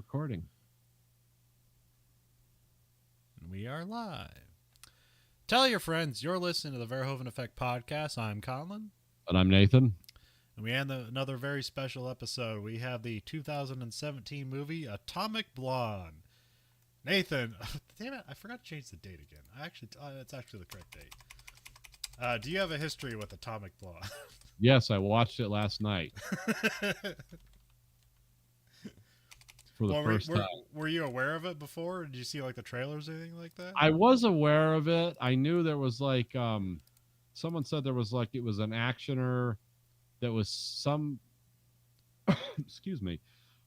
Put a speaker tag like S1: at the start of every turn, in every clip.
S1: recording.
S2: We are live. Tell your friends you're listening to the Verhoeven Effect podcast. I'm Colin.
S1: And I'm Nathan.
S2: And we have another very special episode. We have the 2017 movie Atomic Blonde. Nathan, damn it, I forgot to change the date again. It's actually the correct date. Do you have a history with Atomic Blonde?
S1: Yes, I watched it last night for the first time.
S2: Were you aware of it before? Did you see like the trailers or anything like that?
S1: I was aware of it. I knew there was like someone said there was like it was an actioner that was some excuse me,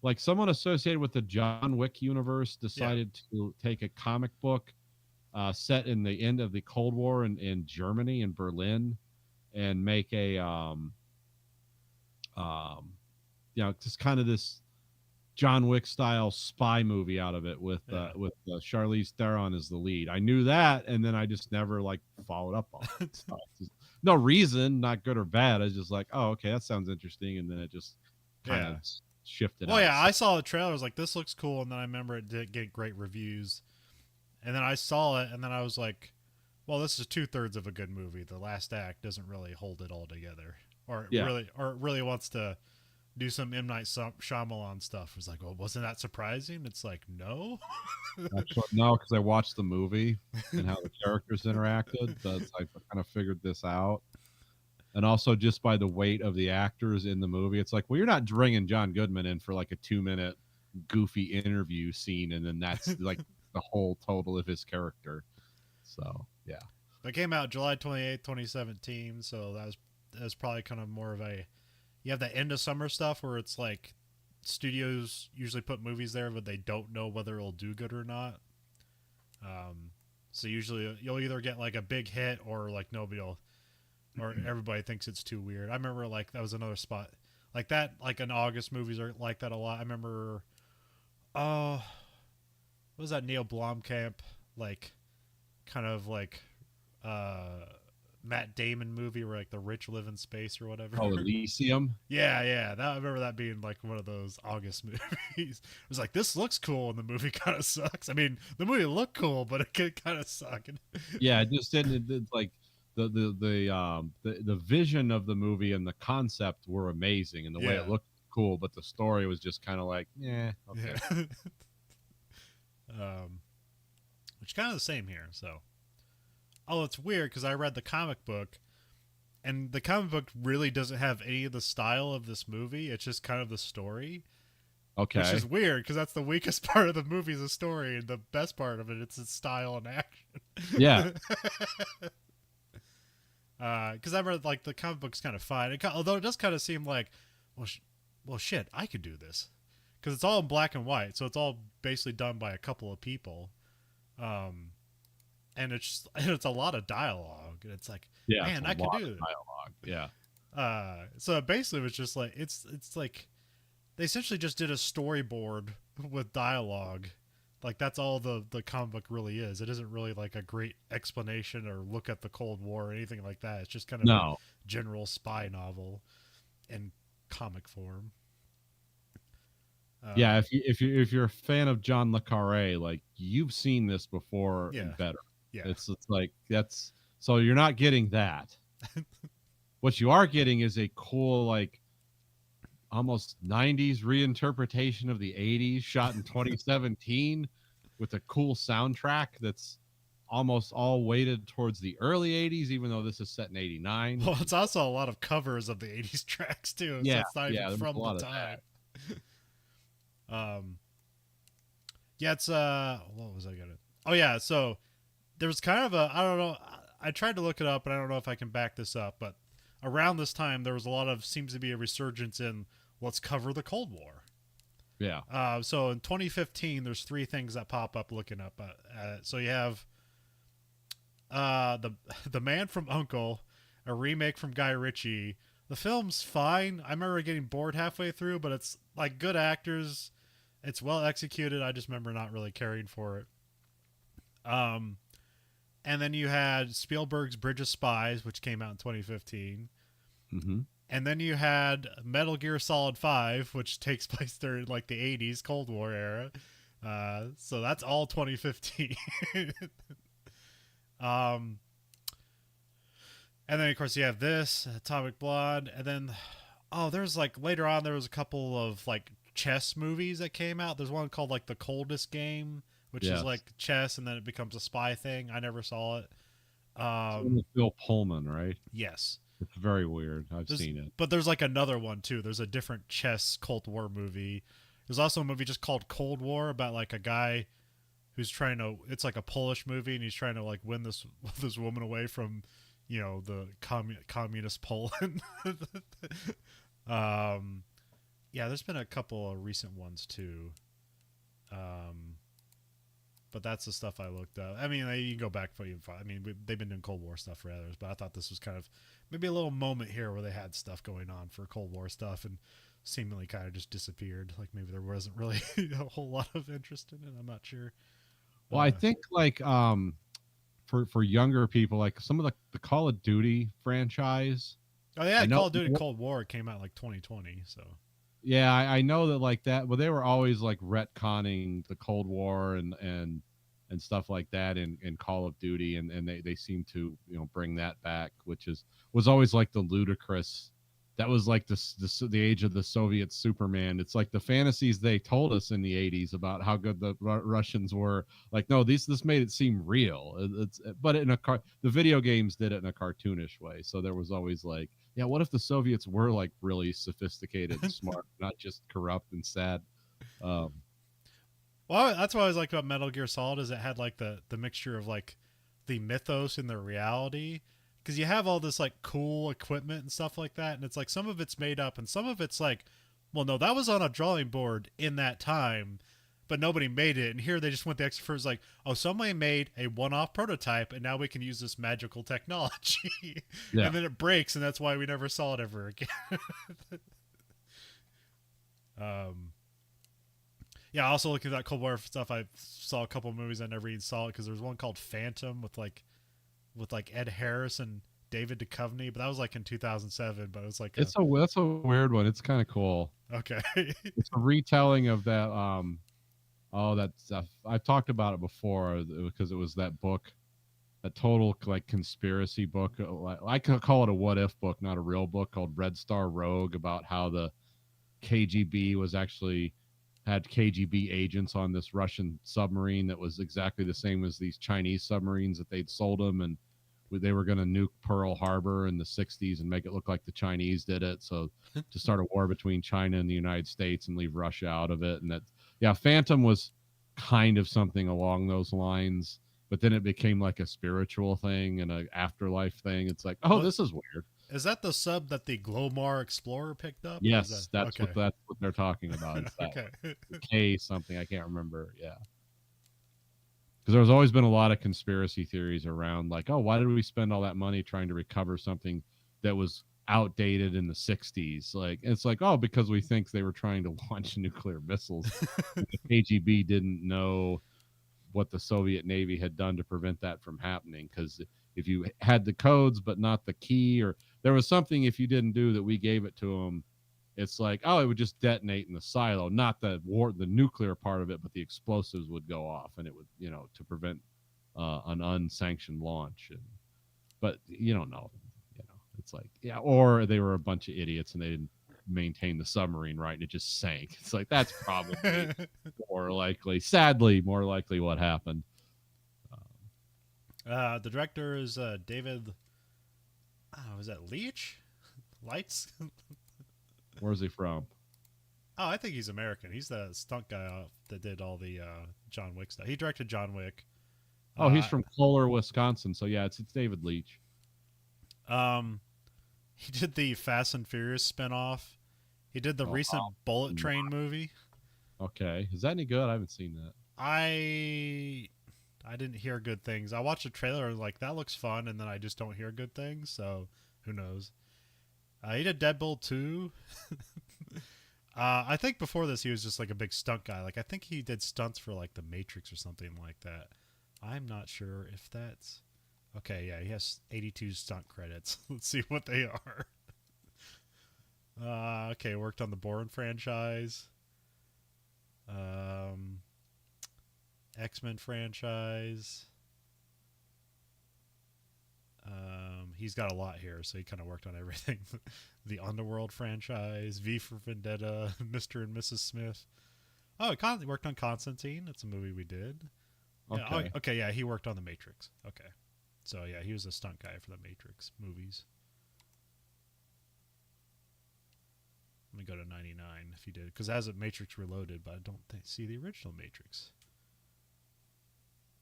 S1: like someone associated with the John Wick universe decided to take a comic book set in the end of the Cold War in Germany, in Berlin, and make a just kind of this John Wick style spy movie out of it with Charlize Theron as the lead. I knew that, and then I just never like followed up on it. So just, no reason, not good or bad. I was just like, oh, okay, that sounds interesting, and then it just kind of shifted.
S2: Oh yeah, I saw the trailer. I was like, this looks cool, and then I remember it didn't get great reviews, and then I saw it, and then I was like, well, this is 2/3 of a good movie. The last act doesn't really hold it all together, or it really wants to do some M. Night Shyamalan stuff. It was like, well, wasn't that surprising? It's like, no.
S1: Actually, no, because I watched the movie and how the characters interacted. That's I kind of figured this out. And also just by the weight of the actors in the movie, it's like, well, you're not bringing John Goodman in for like a 2-minute goofy interview scene, and then that's like the whole total of his character. So, yeah.
S2: It came out July 28th, 2017, so that was probably kind of more of a... You have the end of summer stuff where it's like studios usually put movies there, but they don't know whether it'll do good or not. So usually you'll either get like a big hit or like nobody will, or everybody thinks it's too weird. I remember like that was another spot like that. Like in August movies are like that a lot. I remember, what was that Neil Blomkamp like, kind of like, Matt Damon movie where like the rich live in space or whatever.
S1: Oh, Elysium.
S2: Yeah. I remember that being like one of those August movies. It was like, this looks cool, and the movie kind of sucks. I mean, the movie looked cool, but it could kind of suck.
S1: Yeah, it just didn't. It's like the vision of the movie and the concept were amazing, and the way it looked cool, but the story was just kind of like, okay.
S2: Which kind of the same here. So. Oh, it's weird because I read the comic book, and the comic book really doesn't have any of the style of this movie. It's just kind of the story.
S1: Okay.
S2: Which is weird because that's the weakest part of the movie is the story, and the best part of it's its style and action.
S1: Yeah.
S2: Because I read like the comic book's kind of fine, although it does kind of seem like, well, shit, I could do this because it's all in black and white, so it's all basically done by a couple of people. And it's a lot of dialogue, and it's like, man, I can do it.
S1: Dialogue, yeah.
S2: So basically, it was just like it's like they essentially just did a storyboard with dialogue. Like that's all the comic book really is. It isn't really like a great explanation or look at the Cold War or anything like that. It's just kind of a general spy novel in comic form.
S1: Yeah, if you're a fan of John le Carré, like you've seen this before and better. Yeah. It's like that's so you're not getting that. What you are getting is a cool like almost 90s reinterpretation of the 80s shot in 2017 with a cool soundtrack that's almost all weighted towards the early 80s, even though this is set in 89.
S2: Well, it's also a lot of covers of the 80s tracks too. So it's not even from the time. It's what was I gonna? Oh yeah, so there was kind of I don't know. I tried to look it up, and I don't know if I can back this up. But around this time, there was seems to be a resurgence in let's cover the Cold War.
S1: Yeah.
S2: So in 2015, there's 3 things that pop up looking up at it. So you have the Man from U.N.C.L.E., a remake from Guy Ritchie. The film's fine. I remember getting bored halfway through, but it's like good actors. It's well executed. I just remember not really caring for it. And then you had Spielberg's Bridge of Spies, which came out in 2015.
S1: Mm-hmm.
S2: And then you had Metal Gear Solid 5, which takes place during like the 80s Cold War era. So that's all 2015. um, and then of course you have this Atomic Blonde, and then there's like later on there was a couple of like chess movies that came out. There's one called like The Coldest Game, which is like chess, and then it becomes a spy thing. I never saw it.
S1: Bill Pullman, right?
S2: Yes.
S1: It's very weird. I've seen it.
S2: But there's like another one too. There's a different chess Cold War movie. There's also a movie just called Cold War about like a guy who's trying to. It's like a Polish movie, and he's trying to like win this woman away from, the communist Poland. Yeah, there's been a couple of recent ones too. But that's the stuff I looked up. I mean, you can go back for you. I mean, they've been doing Cold War stuff for others, but I thought this was kind of maybe a little moment here where they had stuff going on for Cold War stuff and seemingly kind of just disappeared. Like maybe there wasn't really a whole lot of interest in it. I'm not sure.
S1: Well, I think like for younger people, like some of the Call of Duty franchise.
S2: Oh yeah, Call of Duty Cold War came out like 2020. So
S1: yeah, I know that like that. Well, they were always like retconning the Cold War and stuff like that in Call of Duty, and they seem to bring that back, which was always like the ludicrous. That was like the age of the Soviet Superman. It's like the fantasies they told us in the 80s about how good the Russians were. Like, no, this made it seem real. But in the video games did it in a cartoonish way. So there was always like, yeah, what if the Soviets were like really sophisticated and smart, not just corrupt and sad?
S2: Well, that's what I was like about Metal Gear Solid is it had like the mixture of like the mythos and the reality. Because you have all this like cool equipment and stuff like that, and it's like some of it's made up, and some of it's like, well, no, that was on a drawing board in that time, but nobody made it. And here they just went the extra first, like, oh, somebody made a one-off prototype, and now we can use this magical technology. Yeah. And then it breaks, and that's why we never saw it ever again. Yeah, also looking at that Cold War stuff, I saw a couple of movies I never even saw it because there's one called Phantom with Ed Harris and David Duchovny, but that was like in 2007. But it was like
S1: that's a weird one. It's kind of cool.
S2: Okay,
S1: it's a retelling of that. That stuff. I've talked about it before because it was that book, a total like conspiracy book. I could call it a what if book, not a real book, called Red Star Rogue, about how the KGB was actually had KGB agents on this Russian submarine that was exactly the same as these Chinese submarines that they'd sold them, and they were going to nuke Pearl Harbor in the 60s and make it look like the Chinese did it. So to start a war between China and the United States and leave Russia out of it. And that, yeah, Phantom was kind of something along those lines, but then it became like a spiritual thing and an afterlife thing. It's like, oh, this is weird.
S2: Is that the sub that the Glomar Explorer picked up?
S1: Yes, that's what they're talking about. It's that
S2: okay.
S1: K something, I can't remember. Yeah. Because there's always been a lot of conspiracy theories around like, oh, why did we spend all that money trying to recover something that was outdated in the 60s? Like, it's like, oh, because we think they were trying to launch nuclear missiles. The KGB didn't know what the Soviet Navy had done to prevent that from happening, because if you had the codes but not the key, or there was something if you didn't do that we gave it to them, it's like, oh, it would just detonate in the silo, not the nuclear part of it, but the explosives would go off, and it would, to prevent an unsanctioned launch. But you don't know, it's like, yeah, or they were a bunch of idiots and they didn't maintain the submarine right and it just sank. It's like, that's probably sadly more likely what happened.
S2: The director is David, was that Leitch? Lights?
S1: Where's he from?
S2: Oh, I think he's American. He's the stunt guy that did all the John Wick stuff. He directed John Wick.
S1: Oh, he's from Kohler, Wisconsin. So yeah, it's David Leitch.
S2: He did the Fast and Furious spinoff. He did the recent Bullet Train movie.
S1: Okay, is that any good? I haven't seen that.
S2: I didn't hear good things. I watched a trailer and like, that looks fun, and then I just don't hear good things. So who knows? He did Deadpool 2. I think before this he was just like a big stunt guy. Like I think he did stunts for like The Matrix or something like that. I'm not sure if that's... Okay, yeah, he has 82 stunt credits. Let's see what they are. Okay, worked on the Bourne franchise, X-Men franchise. He's got a lot here, so he kind of worked on everything. The Underworld franchise, V for Vendetta, Mr. and Mrs. Smith. Oh, he worked on Constantine. That's a movie we did.
S1: Okay.
S2: Yeah, okay, yeah, he worked on The Matrix. Okay. So, yeah, he was a stunt guy for The Matrix movies. Let me go to 99 if he did. Because it has a Matrix Reloaded, but I don't see the original Matrix.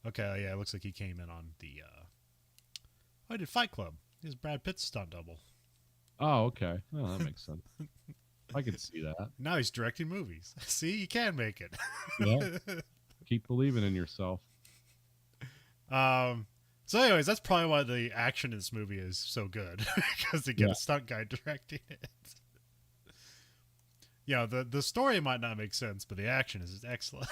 S2: Okay, yeah, it looks like he came in on the... I did Fight Club. He was Brad Pitt's stunt double.
S1: Oh, okay. Well, that makes sense. I can see that.
S2: Now he's directing movies. See, you can make it.
S1: Yeah. Keep believing in yourself.
S2: So anyways, that's probably why the action in this movie is so good. Because they get a stunt guy directing it. Yeah, the story might not make sense, but the action is excellent.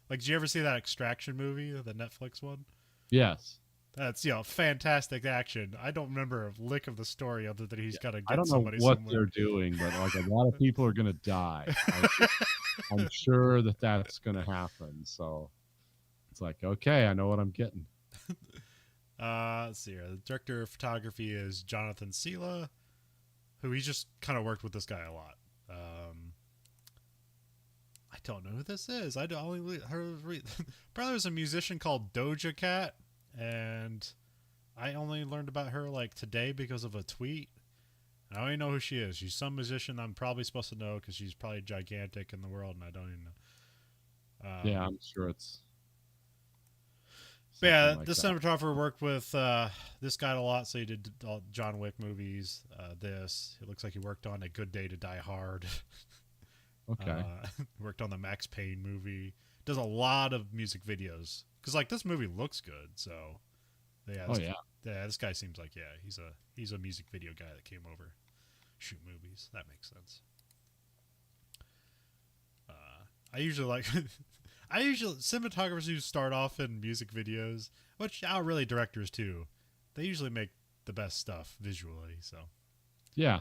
S2: Like, did you ever see that Extraction movie, the Netflix one?
S1: Yes.
S2: That's, fantastic action. I don't remember a lick of the story other than he's got to get somebody
S1: somewhere. I don't know what
S2: somewhere.
S1: they're doing, but like a lot of people are going to die. I'm sure that's going to happen. So it's like, okay, I know what I'm getting.
S2: Let's see here. The director of photography is Jonathan Sela, who he just kind of worked with this guy a lot. I don't know who this is. I only heard. Probably there's a musician called Doja Cat, and I only learned about her like today because of a tweet. I don't even know who she is. She's some musician I'm probably supposed to know because she's probably gigantic in the world, and I don't even know.
S1: Yeah, I'm sure it's.
S2: But yeah, like the cinematographer worked with this guy a lot, so he did all John Wick movies. It looks like he worked on A Good Day to Die Hard.
S1: Okay.
S2: Worked on the Max Payne movie. Does a lot of music videos because like this movie looks good. So yeah, this guy seems like he's a music video guy that came over shoot movies. That makes sense. I usually cinematographers who start off in music videos, which are really directors too. They usually make the best stuff visually. So
S1: yeah.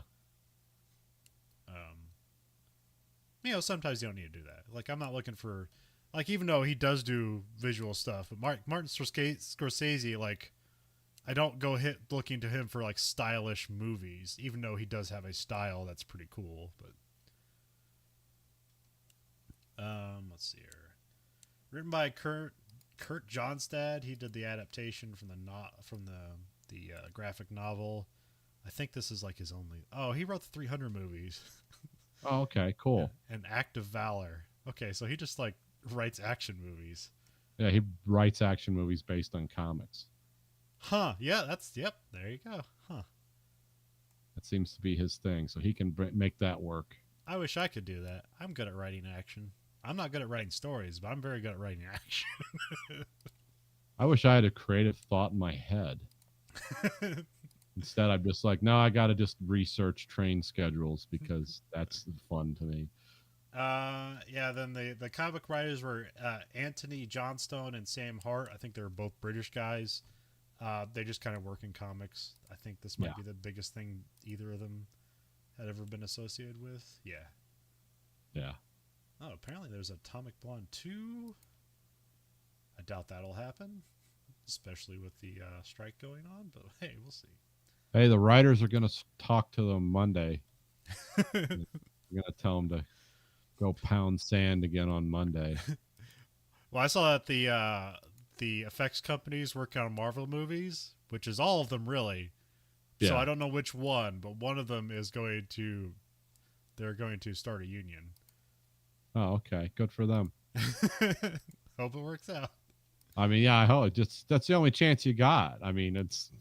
S2: Sometimes you don't need to do that. Like, I'm not looking for, like, even though he does do visual stuff, but Martin Scorsese, like, I don't go looking to him for, like, stylish movies, even though he does have a style that's pretty cool. But, let's see here. Written by Kurt Johnstad. He did the adaptation from the graphic novel. I think this is, like, his only... Oh, he wrote the 300 movies.
S1: Oh, okay, cool.
S2: Yeah. An Act of Valor. Okay, so he just like writes action movies.
S1: Yeah, he writes action movies based on comics.
S2: Huh? Yeah, yep. There you go. Huh?
S1: That seems to be his thing, so he can make that work.
S2: I wish I could do that. I'm good at writing action. I'm not good at writing stories, but I'm very good at writing action.
S1: I wish I had a creative thought in my head. Instead, I'm just like, no, I got to just research train schedules because that's fun to me.
S2: Yeah, then the comic writers were Anthony Johnstone and Sam Hart. I think they're both British guys. They just kind of work in comics. I think this might be the biggest thing either of them had ever been associated with. Yeah.
S1: Yeah.
S2: Oh, apparently there's Atomic Blonde 2. I doubt that'll happen, especially with the strike going on, but hey, we'll see.
S1: Hey, the writers are going to talk to them Monday. We're going to tell them to go pound sand again on Monday.
S2: Well, I saw that the effects companies work on Marvel movies, which is all of them really. Yeah. So I don't know which one, but one of them is they're going to start a union.
S1: Oh, okay. Good for them.
S2: Hope it works out.
S1: I mean, yeah, I hope that's the only chance you got. I mean, it's...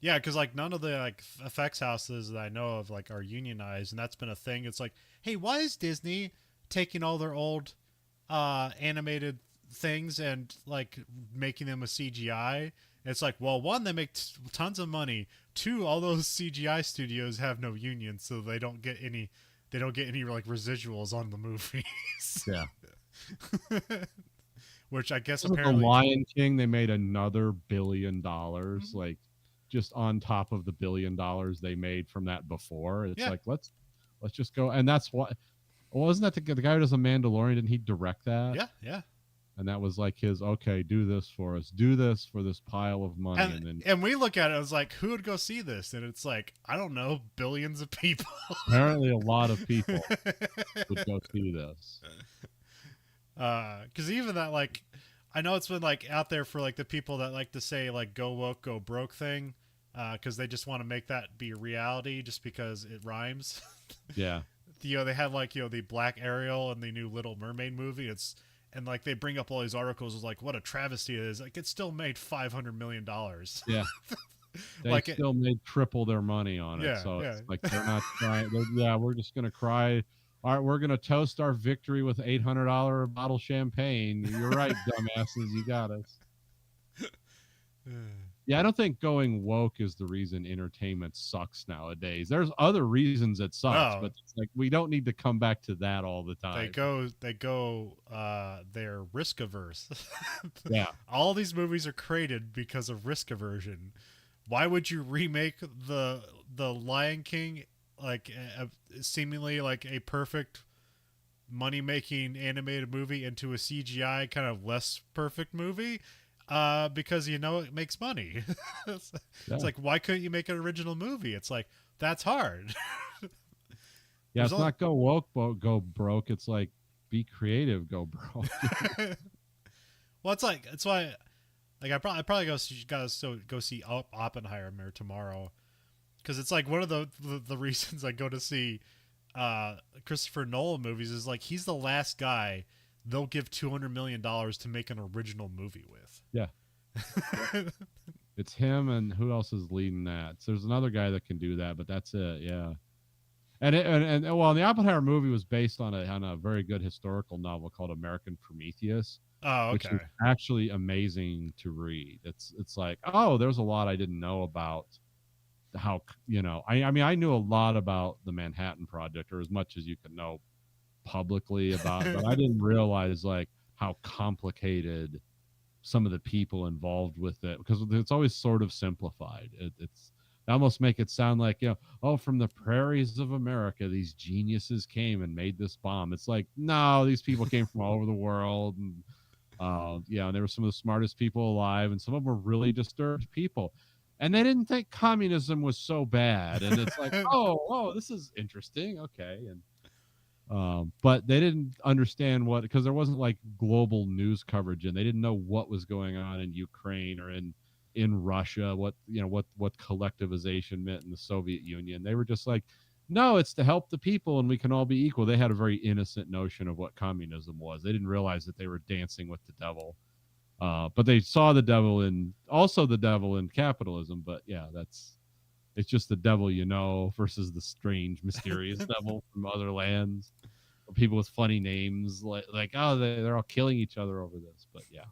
S2: Yeah, because like none of the like effects houses that I know of like are unionized, and that's been a thing. It's like, hey, why is Disney taking all their old animated things and like making them a CGI? And it's like, well, one, they make tons of money. Two, all those CGI studios have no union, so they don't get any like residuals on the movies.
S1: Yeah.
S2: Which I guess
S1: apparently, The Lion King, they made another $1 billion. Like, just on top of the $1 billion they made from that before. It's like, let's just go. And that's what, well, isn't that the guy who does a Mandalorian? Didn't he direct that?
S2: Yeah.
S1: And that was like his, okay, do this for us. Do this for this pile of money.
S2: And we look at it, it's like, who would go see this? And it's like, I don't know, billions of people.
S1: Apparently a lot of people would go see this.
S2: Because even that, like, I know it's been like out there for like the people that like to say like go woke, go broke thing, because they just want to make that be reality just because it rhymes.
S1: Yeah.
S2: They had like, the Black Ariel and the new Little Mermaid movie. And like they bring up all these articles like what a travesty it is. Like it still made $500 million.
S1: Yeah. They
S2: like
S1: still made triple their money on it. So it's like they're not trying. We're just gonna cry. All right, we're gonna toast our victory with $800 bottle champagne. You're right, dumbasses. You got us. Yeah, I don't think going woke is the reason entertainment sucks nowadays. There's other reasons it sucks, but it's like we don't need to come back to that all the time.
S2: They're risk averse.
S1: Yeah.
S2: All these movies are created because of risk aversion. Why would you remake the Lion King like seemingly like a perfect money-making animated movie into a CGI kind of less perfect movie? Because it makes money. It's like, why couldn't you make an original movie? It's like, that's hard.
S1: Yeah, it's not go woke, go broke. It's like be creative, go broke.
S2: Well, it's why, like I probably go see Oppenheimer tomorrow, because it's like one of the reasons I go to see Christopher Nolan movies is like he's the last guy they'll give $200 million to make an original movie with.
S1: Yeah. It's him, and who else is leading that? So there's another guy that can do that, but that's it. Yeah. And the Oppenheimer movie was based on a very good historical novel called American Prometheus.
S2: Oh, okay.
S1: Which is actually amazing to read. It's like, oh, there's a lot I didn't know about how, I mean, I knew a lot about the Manhattan Project, or as much as you could know publicly about, but I didn't realize like how complicated some of the people involved with it, because it's always sort of simplified. They almost make it sound like, from the prairies of America, these geniuses came and made this bomb. It's like, no, these people came from all over the world, and and they were some of the smartest people alive, and some of them were really disturbed people, and they didn't think communism was so bad. And it's like, oh, this is interesting. Okay. And but they didn't understand because there wasn't like global news coverage, and they didn't know what was going on in Ukraine or in Russia, what collectivization meant in the Soviet Union. They were just like, no, it's to help the people and we can all be equal. They had a very innocent notion of what communism was. They didn't realize that they were dancing with the devil. But they saw the devil in capitalism. But yeah, it's just the devil versus the strange, mysterious devil from other lands. People with funny names, like they're all killing each other over this. But yeah,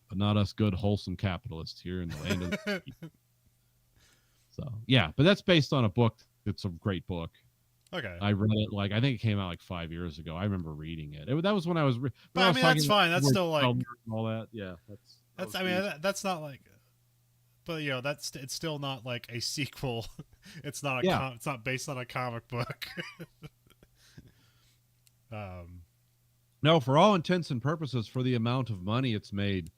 S1: but not us good, wholesome capitalists here in the land of the So yeah, but that's based on a book. It's a great book.
S2: Okay.
S1: I read it I think it came out 5 years ago. I remember reading it. That was when I was.
S2: But I mean, that's fine. That's still like
S1: all that. Yeah,
S2: that's. I mean, that's not like. But it's still not like a sequel. It's not it's not based on a comic book.
S1: No, for all intents and purposes, for the amount of money it's made,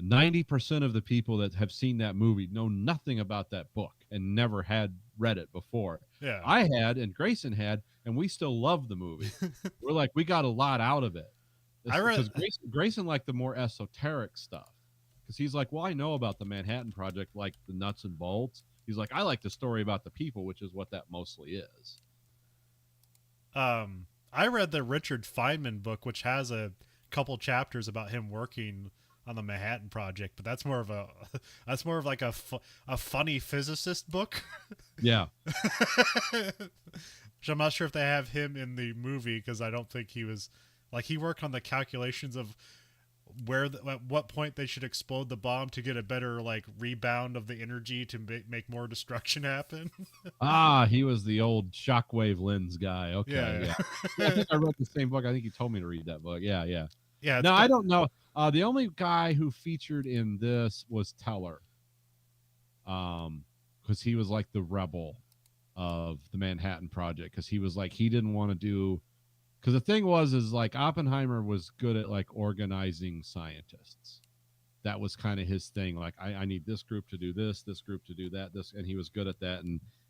S1: 90% of the people that have seen that movie know nothing about that book and never had read it before.
S2: Yeah,
S1: I had, and Grayson had, and we still love the movie. We're like, we got a lot out of it. Because Grayson liked the more esoteric stuff. Because he's like, well, I know about the Manhattan Project, like the nuts and bolts. He's like, I like the story about the people, which is what that mostly is.
S2: I read the Richard Feynman book, which has a couple chapters about him working on the Manhattan Project, but that's more of like a funny physicist book.
S1: Yeah.
S2: Which I'm not sure if they have him in the movie, because I don't think he was he worked on the calculations of at what point they should explode the bomb to get a better rebound of the energy to make more destruction happen.
S1: He was the old shockwave lens guy. Okay, yeah. I think I wrote the same book. I think you told me to read that book. Yeah. No, I don't know. The only guy who featured in this was Teller. because he was like the rebel of the Manhattan Project, because he was like, he didn't want to do, because the thing was is like Oppenheimer was good at like organizing scientists. That was kind of his thing. Like, I need this group to do this group to do that, this, and he was good at that.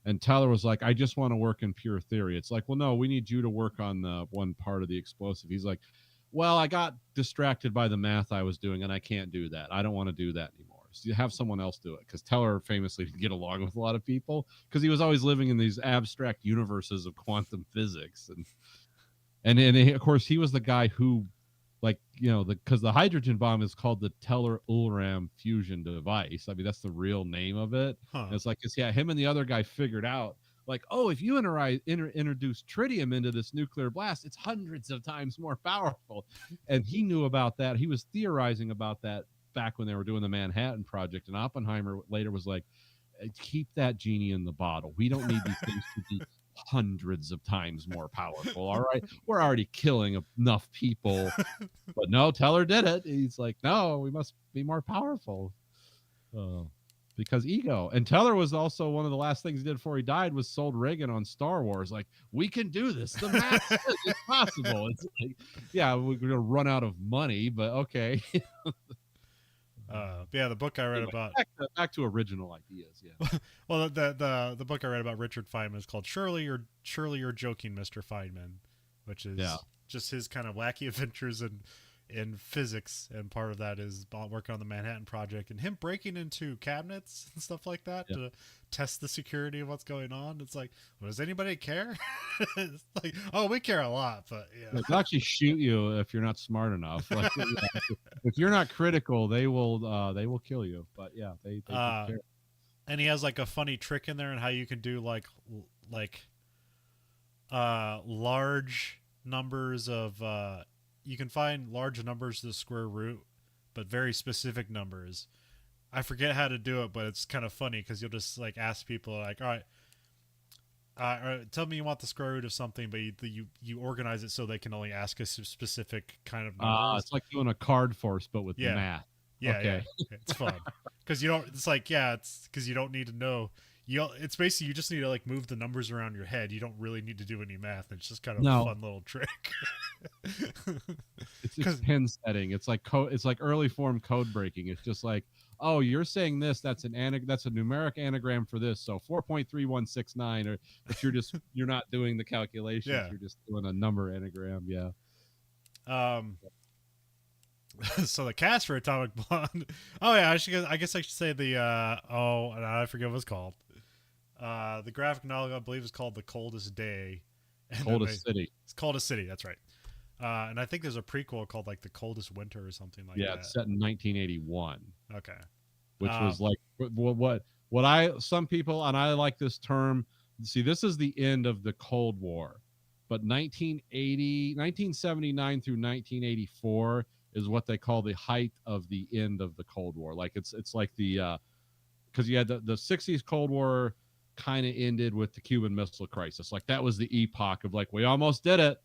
S1: And Teller was like, I just want to work in pure theory. It's like, well, no, we need you to work on the one part of the explosive. He's like, well, I got distracted by the math I was doing, and I can't do that. I don't want to do that anymore. So you have someone else do it, because Teller famously didn't get along with a lot of people because he was always living in these abstract universes of quantum physics, and of course he was the guy who, like, you know, because the hydrogen bomb is called the Teller-Ullram fusion device. I mean, that's the real name of it.
S2: Huh.
S1: It's like, yeah, him and the other guy figured out, like, oh, if you introduce tritium into this nuclear blast, it's hundreds of times more powerful. And he knew about that. He was theorizing about that back when they were doing the Manhattan Project. And Oppenheimer later was like, keep that genie in the bottle. We don't need these things to be hundreds of times more powerful. All right, we're already killing enough people. But no, Teller did it. He's like, no, we must be more powerful. Because ego. And Teller was also one of the last things he did before he died was sold Reagan on Star Wars. Like, we can do this. The math is possible. It's like, yeah, we're gonna run out of money, but okay.
S2: Yeah, the book I read about
S1: back to original ideas. Yeah.
S2: Well, the book I read about Richard Feynman is called Surely You're Joking, Mr. Feynman, which is just his kind of wacky adventures in physics, and part of that is working on the Manhattan Project and him breaking into cabinets and stuff like that to test the security of what's going on. It's like, well, does anybody care? It's like, oh, we care a lot, but yeah,
S1: they'll actually shoot you if you're not smart enough. Like, if you're not critical, they will kill you. But yeah, they care.
S2: And he has like a funny trick in there and how you can do like large numbers of you can find large numbers to the square root, but very specific numbers. I forget how to do it, but it's kind of funny because you'll just like ask people like, all right, tell me you want the square root of something, but you organize it so they can only ask a specific kind of numbers.
S1: It's like doing a card force, but with math.
S2: Yeah, okay. Yeah. It's fun because you don't. It's like, it's because you don't need to know. It's basically you just need to like move the numbers around your head. You don't really need to do any math. It's just kind of a fun little trick.
S1: It's pin setting. It's like code. It's like early form code breaking. It's just like, oh, you're saying this. That's a numeric anagram for this. So 4.3169. But you're not doing the calculations. Yeah. You're just doing a number anagram. Yeah.
S2: So the cast for Atomic Blonde. Oh yeah, I guess I should say the I forget what it's called. The graphic novel I believe is called The Coldest Day.
S1: City.
S2: It's Coldest City. That's right. And I think there's a prequel called like The Coldest Winter or something like that.
S1: Yeah, it's set in 1981.
S2: Okay.
S1: Which was like what some people, and I like this term. See, this is the end of the Cold War, but 1979 through 1984 is what they call the height of the end of the Cold War. Like it's like the because you had the 60s Cold War kind of ended with the Cuban Missile Crisis. Like that was the epoch of like, we almost did it.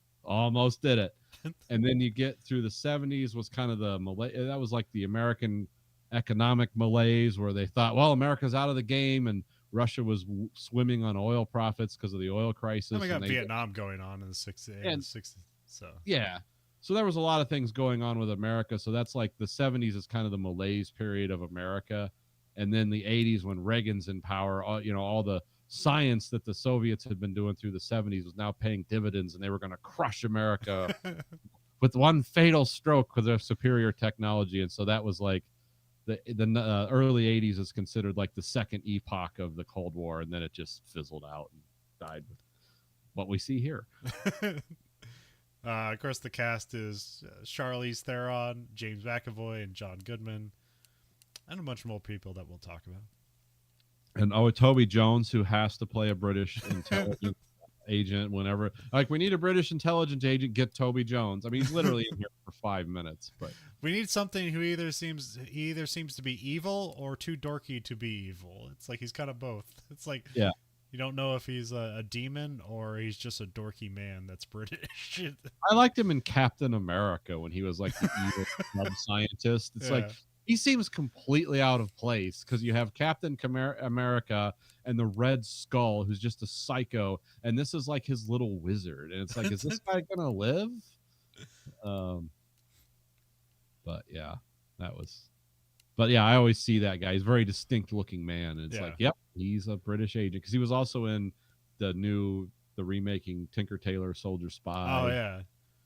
S1: And then you get through the 70s was kind of that was like the American economic malaise, where they thought, well, America's out of the game, and Russia was swimming on oil profits because of the oil crisis.
S2: And we got Vietnam going on in the 60s. So
S1: yeah. So there was a lot of things going on with America. So that's like the 70s is kind of the malaise period of America. And then the 80s, when Reagan's in power, all the science that the Soviets had been doing through the 70s was now paying dividends, and they were going to crush America with one fatal stroke because of superior technology. And so that was like the early 80s is considered like the second epoch of the Cold War. And then it just fizzled out and died with what we see here.
S2: Of course, the cast is Charlize Theron, James McAvoy, and John Goodman, and a bunch more people that we'll talk about.
S1: And Toby Jones, who has to play a British intelligence agent whenever. Like, we need a British intelligence agent, get Toby Jones. I mean, he's literally in here for 5 minutes. But
S2: we need something who either seems to be evil or too dorky to be evil. It's like he's kind of both. It's like,
S1: yeah.
S2: You don't know if he's a demon or he's just a dorky man that's British.
S1: I liked him in Captain America when he was like the evil scientist. It's like he seems completely out of place because you have Captain America and the Red Skull, who's just a psycho, and this is like his little wizard, and it's like, is this guy gonna live? But yeah, that was. But yeah, I always see that guy. He's a very distinct looking man, and it's like, yep, he's a British agent because he was also in the remaking Tinker Tailor Soldier Spy.
S2: Oh yeah.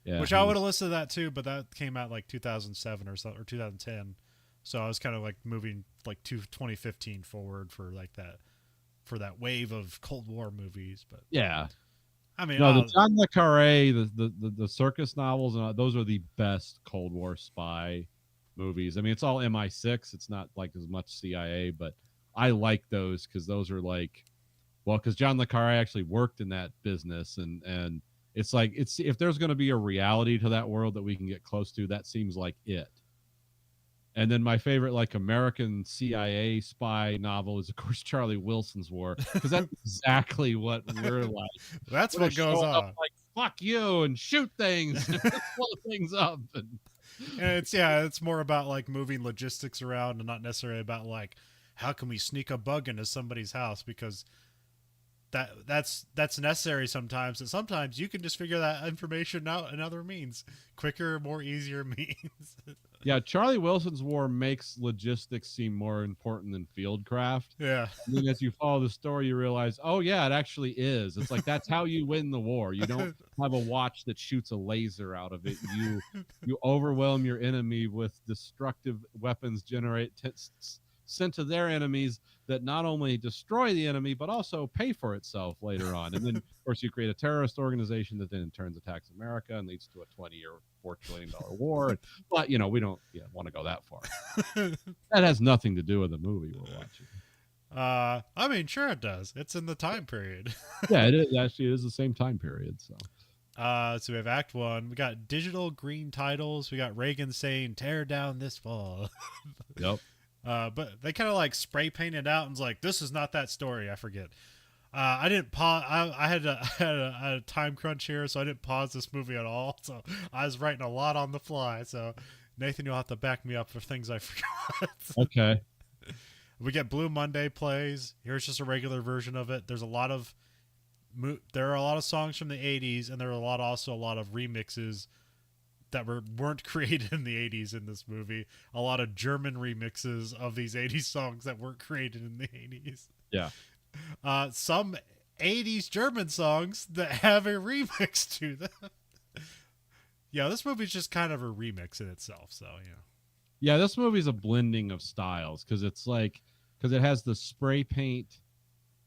S2: Yeah, which I would have listed that too, but that came out like 2007 or 2010, so I was kind of like moving like to 2015 forward for like that wave of Cold War movies. But
S1: yeah,
S2: I mean,
S1: no, the John le Carré, the circus novels, and those are the best Cold War spy movies. I mean, it's all MI6. It's not like as much CIA, but I like those because those are like, well, because John le Carré actually worked in that business, and it's like, it's, if there's going to be a reality to that world that we can get close to, that seems like it. And then my favorite like American CIA spy novel is of course Charlie Wilson's War, because that's exactly what we're like.
S2: That's what goes on.
S1: Like, fuck you and shoot things, and blow things up. And
S2: it's more about like moving logistics around and not necessarily about like, how can we sneak a bug into somebody's house, because that's necessary sometimes, and sometimes you can just figure that information out in other means, quicker, more easier means.
S1: Yeah, Charlie Wilson's War makes logistics seem more important than fieldcraft.
S2: Yeah.
S1: And then as you follow the story, you realize, oh yeah, it actually is. It's like, that's how you win the war. You don't have a watch that shoots a laser out of it. You overwhelm your enemy with destructive weapons sent to their enemies that not only destroy the enemy but also pay for itself later on. And then of course you create a terrorist organization that then in turn attacks America and leads to a 20-year $4 trillion war. But we don't want to go that far. That has nothing to do with the movie we're watching.
S2: I mean, sure it does. It's in the time period.
S1: Yeah, it is. Actually, it is the same time period. So
S2: we have Act 1. We got digital green titles. We got Reagan saying, "Tear down this wall."
S1: Yep.
S2: But they kind of like spray painted out and was like, this is not that story. I forget. I didn't pause. I had a time crunch here, so I didn't pause this movie at all. So I was writing a lot on the fly. So Nathan, you'll have to back me up for things I forgot.
S1: Okay.
S2: We get Blue Monday plays. Here's just a regular version of it. There are a lot of songs from the 80s, and there are also a lot of remixes that weren't created in the 80s in this movie. A lot of German remixes of these 80s songs that weren't created in the 80s.
S1: Yeah.
S2: Some 80s German songs that have a remix to them. Yeah, this movie's just kind of a remix in itself, so yeah.
S1: Yeah, this movie's a blending of styles because it has the spray paint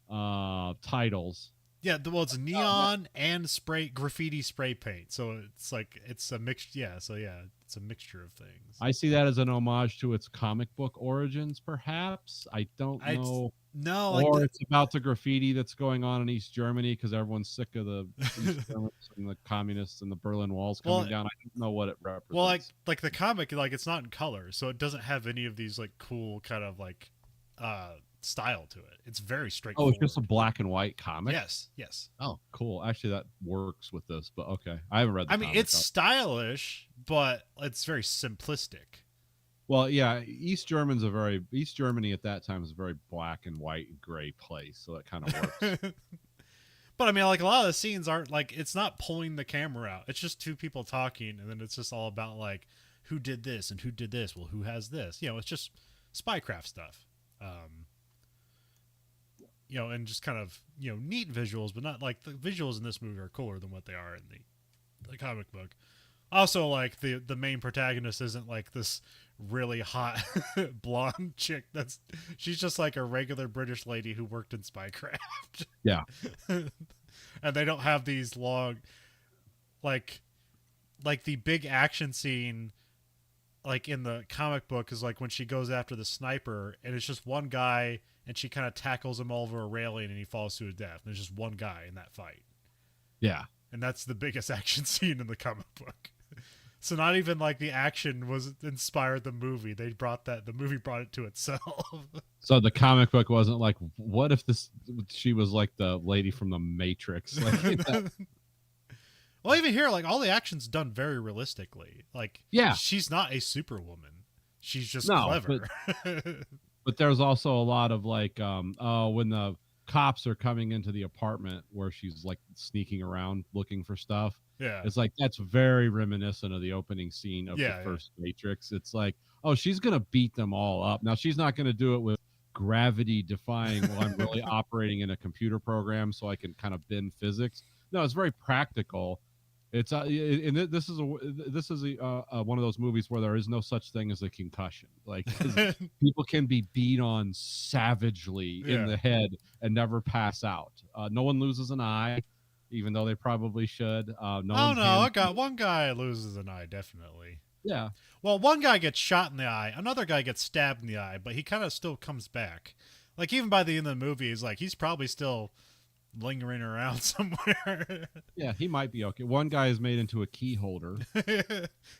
S1: titles.
S2: Yeah, it's neon and graffiti spray paint. So it's like, it's a mixture. Yeah, so yeah, it's a mixture of things.
S1: I see that as an homage to its comic book origins, perhaps. I don't know.
S2: No,
S1: or it's about the graffiti that's going on in East Germany because everyone's sick of the East Germans and the communists and the Berlin Wall's coming down. I don't know what it represents.
S2: Well, like the comic, like it's not in color, so it doesn't have any of these like cool kind of like style to it. It's very straightforward.
S1: Oh, it's just a black and white comic?
S2: Yes.
S1: Oh, cool. Actually, that works with this, but okay. I haven't read the comic.
S2: It's stylish, but it's very simplistic.
S1: Well, yeah, East Germany at that time was a very black and white and gray place, so that kind of works.
S2: But I mean, like a lot of the scenes aren't like, it's not pulling the camera out. It's just two people talking, and then it's just all about like who did this and who did this. Well, who has this? It's just spycraft stuff. And just kind of, neat visuals, but not like the visuals in this movie are cooler than what they are in the comic book. Also, like the main protagonist isn't like this really hot blonde chick. She's just like a regular British lady who worked in spycraft.
S1: Yeah.
S2: And they don't have these long, like the big action scene, like in the comic book is like when she goes after the sniper and it's just one guy and she kind of tackles him over a railing and he falls to his death. And there's just one guy in that fight.
S1: Yeah.
S2: And that's the biggest action scene in the comic book. So not even like the action was inspired the movie. The movie brought it to itself.
S1: So the comic book wasn't like, what if she was like the lady from the Matrix? Like,
S2: well, even here, like all the action's done very realistically. Like,
S1: yeah,
S2: she's not a superwoman. She's just
S1: No,
S2: clever.
S1: but there's also a lot of like, when the cops are coming into the apartment where she's like sneaking around looking for stuff.
S2: Yeah.
S1: It's like that's very reminiscent of the opening scene of the first Matrix. It's like, oh, she's gonna beat them all up. Now she's not gonna do it with gravity defying. Well, I'm really operating in a computer program, so I can kind of bend physics. No, it's very practical. It's and this is one of those movies where there is no such thing as a concussion. Like people can be beat on savagely in the head and never pass out. No one loses an eye, even though they probably should.
S2: One guy loses an eye, definitely.
S1: Yeah.
S2: Well, one guy gets shot in the eye, another guy gets stabbed in the eye, but he kind of still comes back. Like even by the end of the movie, he's probably still lingering around somewhere.
S1: Yeah, he might be okay. One guy is made into a key holder.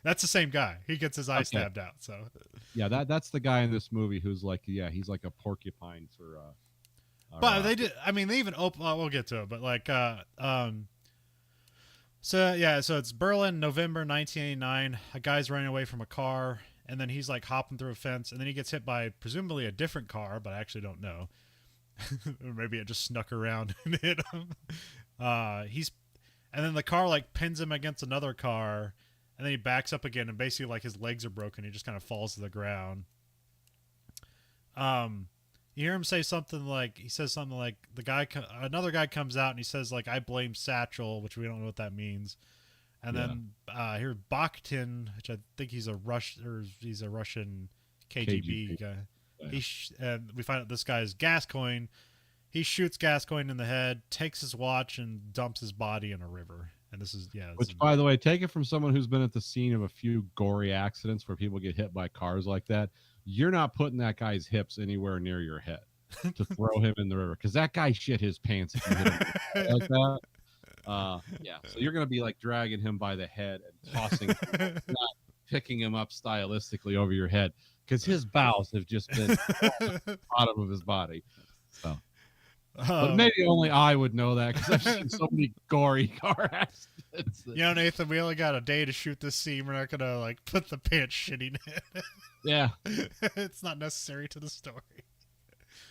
S2: That's the same guy. He gets his eye stabbed out. So
S1: yeah, that's the guy in this movie who's like, he's like a porcupine for.
S2: But they did. I mean, they even open. We'll get to it, but like, so it's Berlin, November 1989. A guy's running away from a car, and then he's like hopping through a fence, and then he gets hit by presumably a different car, but I actually don't know. Or maybe it just snuck around and hit him. And then the car like pins him against another car, and then he backs up again, and basically like his legs are broken. He just kind of falls to the ground. You hear him say something like, another guy comes out and he says like, I blame Satchel, which we don't know what that means. And then here Bakhtin, which I think he's a Russian KGB guy. Yeah. And we find out this guy is Gascoigne. He shoots Gascoigne in the head, takes his watch, and dumps his body in a river. And this is Which,
S1: by the way, take it from someone who's been at the scene of a few gory accidents where people get hit by cars like that. You're not putting that guy's hips anywhere near your head to throw him in the river, because that guy shit his pants if you hit him like that. So you're gonna be like dragging him by the head and tossing him, not picking him up stylistically over your head, because his bowels have just been at the bottom of his body. So, but maybe only I would know that, because I've seen so many gory car accidents.
S2: Nathan, we only got a day to shoot this scene. We're not gonna like put the pants shitting in.
S1: Yeah,
S2: it's not necessary to the story.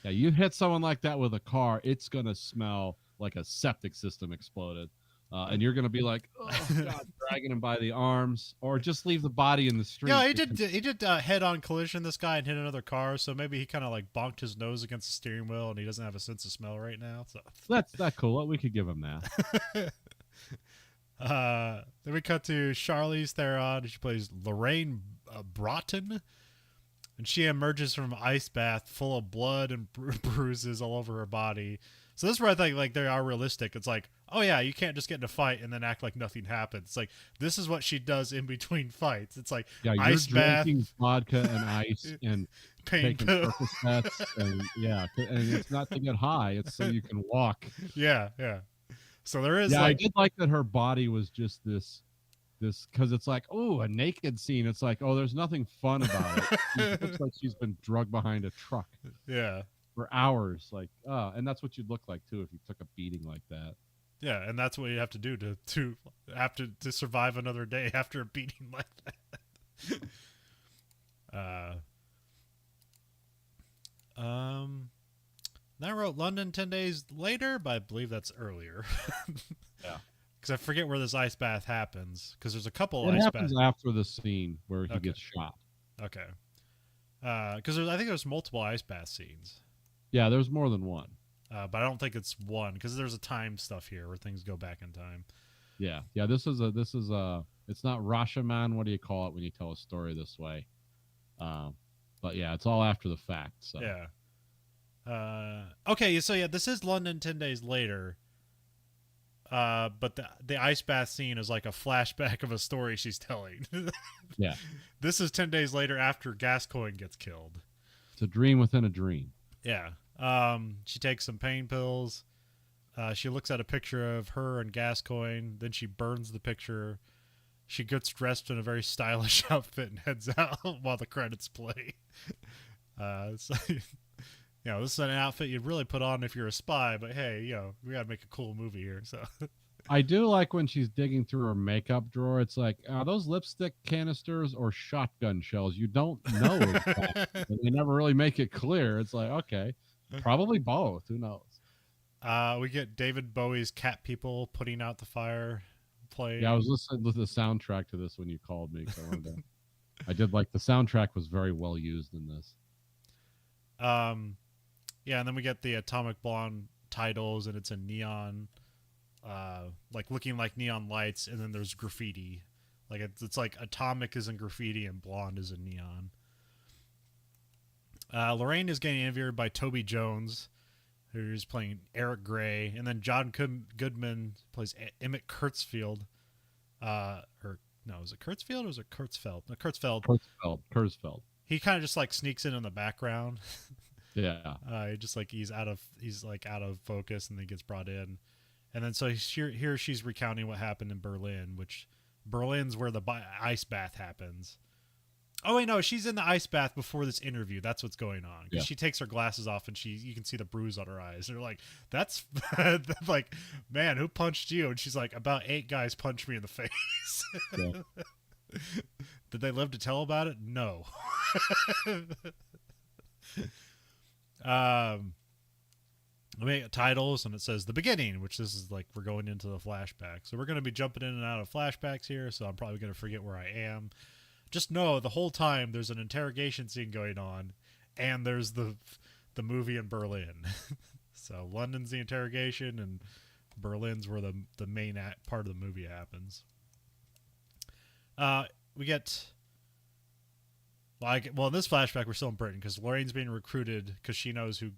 S1: Yeah, you hit someone like that with a car, it's gonna smell like a septic system exploded. And you're gonna be like, oh god, dragging him by the arms, or just leave the body in the street.
S2: Yeah, he did head-on collision, this guy, and hit another car. So maybe he kind of like bonked his nose against the steering wheel, and he doesn't have a sense of smell right now. So
S1: that's that cool. We could give him that.
S2: Then we cut to Charlize Theron. She plays Lorraine Broughton, and she emerges from an ice bath full of blood and bruises all over her body. So this is where I think like they are realistic. It's like, oh yeah, you can't just get in a fight and then act like nothing happens. It's like this is what she does in between fights. It's like ice bath,
S1: drinking vodka and ice and
S2: pain
S1: taking Percocets, and and it's not to get high. It's so you can walk.
S2: Yeah. So there is.
S1: Yeah, I did like that her body was just this, because it's like, oh, a naked scene. It's like, oh, there's nothing fun about it. It looks like she's been drugged behind a truck.
S2: Yeah.
S1: For hours, and that's what you'd look like too if you took a beating like that.
S2: Yeah, and that's what you have to do to survive another day after a beating like that. I wrote London 10 days later, but I believe that's earlier.
S1: Yeah,
S2: because I forget where this ice bath happens. Because there's a couple.
S1: It happens after the scene where he gets shot.
S2: Okay. Because I think there's multiple ice bath scenes.
S1: Yeah, there's more than one.
S2: But I don't think it's one, because there's a time stuff here where things go back in time.
S1: Yeah. This is it's not Rashomon. What do you call it when you tell a story this way? But yeah, it's all after the fact. So
S2: yeah. Okay. So yeah, this is London 10 days later. But the ice bath scene is like a flashback of a story she's telling.
S1: Yeah.
S2: This is 10 days later after Gascoigne gets killed.
S1: It's a dream within a dream.
S2: Yeah. She takes some pain pills. She looks at a picture of her and Gascoigne. Then she burns the picture. She gets dressed in a very stylish outfit and heads out while the credits play. So, this is an outfit you'd really put on if you're a spy, but hey, we gotta make a cool movie here. So,
S1: I do like when she's digging through her makeup drawer. It's like, are those lipstick canisters or shotgun shells? You don't know exactly. They never really make it clear. It's like, okay, probably both. Who knows?
S2: We get David Bowie's Cat People putting out the fire playing.
S1: Yeah, I was listening to the soundtrack to this when you called me. So I did like the soundtrack was very well used in this.
S2: Yeah, and then we get the Atomic Blonde titles, and it's a neon, like looking like neon lights, and then there's graffiti. Like it's like Atomic is in graffiti and Blonde is in neon. Lorraine is getting interviewed by Toby Jones, who's playing Eric Gray, and then John Goodman plays Emmett Kurtzfield. Or no, is it Kurtzfield or is it Kurtzfeld? No, Kurtzfeld.
S1: Kurzfeld.
S2: He kind of just like sneaks in the background.
S1: Yeah.
S2: Just like he's out of focus, and then gets brought in, and then so here she's recounting what happened in Berlin, which Berlin's where the ice bath happens. Oh wait, no, she's in the ice bath before this interview. That's what's going on. Yeah. She takes her glasses off, and you can see the bruise on her eyes. They're like, "That's like, man, who punched you?" And she's like, "About 8 guys punched me in the face." Yeah. Did they live to tell about it? No. We make titles, and it says the beginning, which this is like we're going into the flashback. So we're going to be jumping in and out of flashbacks here. So I'm probably going to forget where I am. Just know the whole time there's an interrogation scene going on, and there's the movie in Berlin. So London's the interrogation, and Berlin's where the main part of the movie happens. We get well in this flashback we're still in Britain because Lorraine's being recruited because she knows who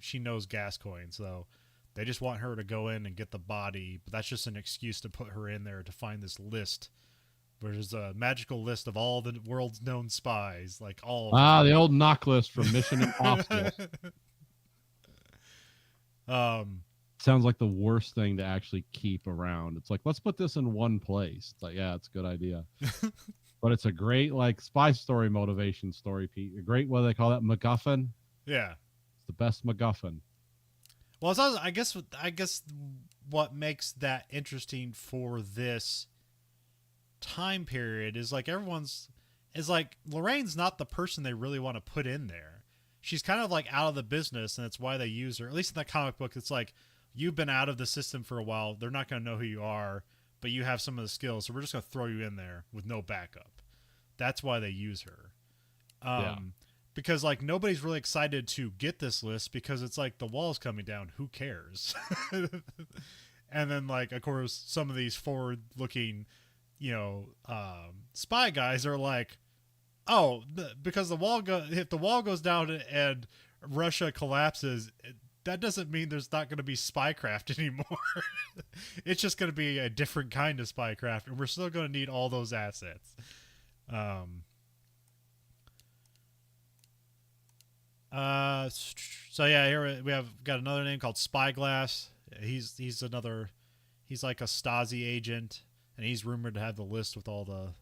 S2: she knows Gascoigne, so they just want her to go in and get the body, but that's just an excuse to put her in there to find this list. There's a magical list of all the world's known spies, like all of them.
S1: The old knock list from Mission Impossible. Sounds like the worst thing to actually keep around. It's like, let's put this in one place. It's like, yeah, it's a good idea. But it's a great like spy story motivation story, Pete. A great, what do they call that, MacGuffin?
S2: Yeah.
S1: It's the best MacGuffin.
S2: Well, I guess what makes that interesting for this time period is like Lorraine's not the person they really want to put in there. She's kind of like out of the business, and that's why they use her. At least in the comic book, it's like, you've been out of the system for a while. They're not going to know who you are, but you have some of the skills, so we're just going to throw you in there with no backup. That's why they use her. Because like nobody's really excited to get this list because it's like the wall's coming down. Who cares? And then like, of course, some of these forward-looking, spy guys are like, oh, because if the wall goes down and Russia collapses, that doesn't mean there's not going to be spycraft anymore. It's just going to be a different kind of spycraft, and we're still going to need all those assets. So yeah, here we have got another name called Spyglass. He's like a Stasi agent, and he's rumored to have the list with all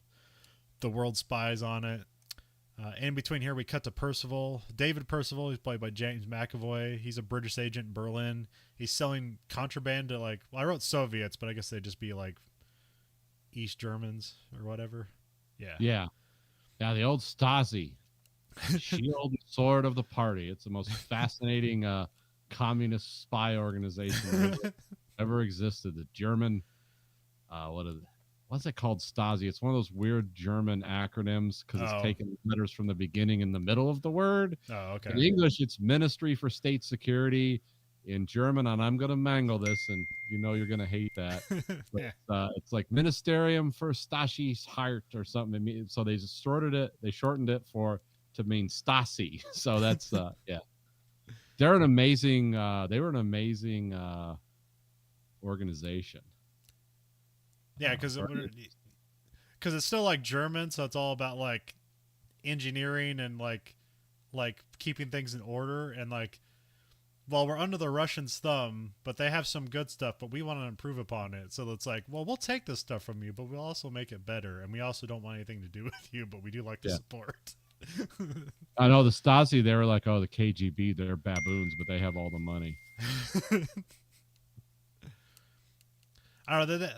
S2: the world spies on it. In between here, we cut to Percival. David Percival, he's played by James McAvoy. He's a British agent in Berlin. He's selling contraband to I wrote Soviets, but I guess they'd just be like East Germans or whatever. Yeah.
S1: Yeah, the old Stasi. Shield and sword of the party. It's the most fascinating communist spy organization ever existed. The German, what's it called? Stasi. It's one of those weird German acronyms because it's taking letters from the beginning and the middle of the word.
S2: Oh, okay.
S1: In English, it's Ministry for State Security. In German, and I'm going to mangle this, and you're going to hate that. But,
S2: Yeah.
S1: It's like Ministerium für Stasi's Heart or something. So they just shortened it to mean Stasi. So that's yeah. They were an amazing organization.
S2: Yeah, because it's still like German, so it's all about like engineering and like keeping things in order, and like, well, we're under the Russians' thumb, but they have some good stuff, but we want to improve upon it. So it's like, well, we'll take this stuff from you, but we'll also make it better, and we also don't want anything to do with you, but we do like the support.
S1: I know the Stasi, they were like, oh, the KGB, they're baboons, but they have all the money.
S2: I don't know,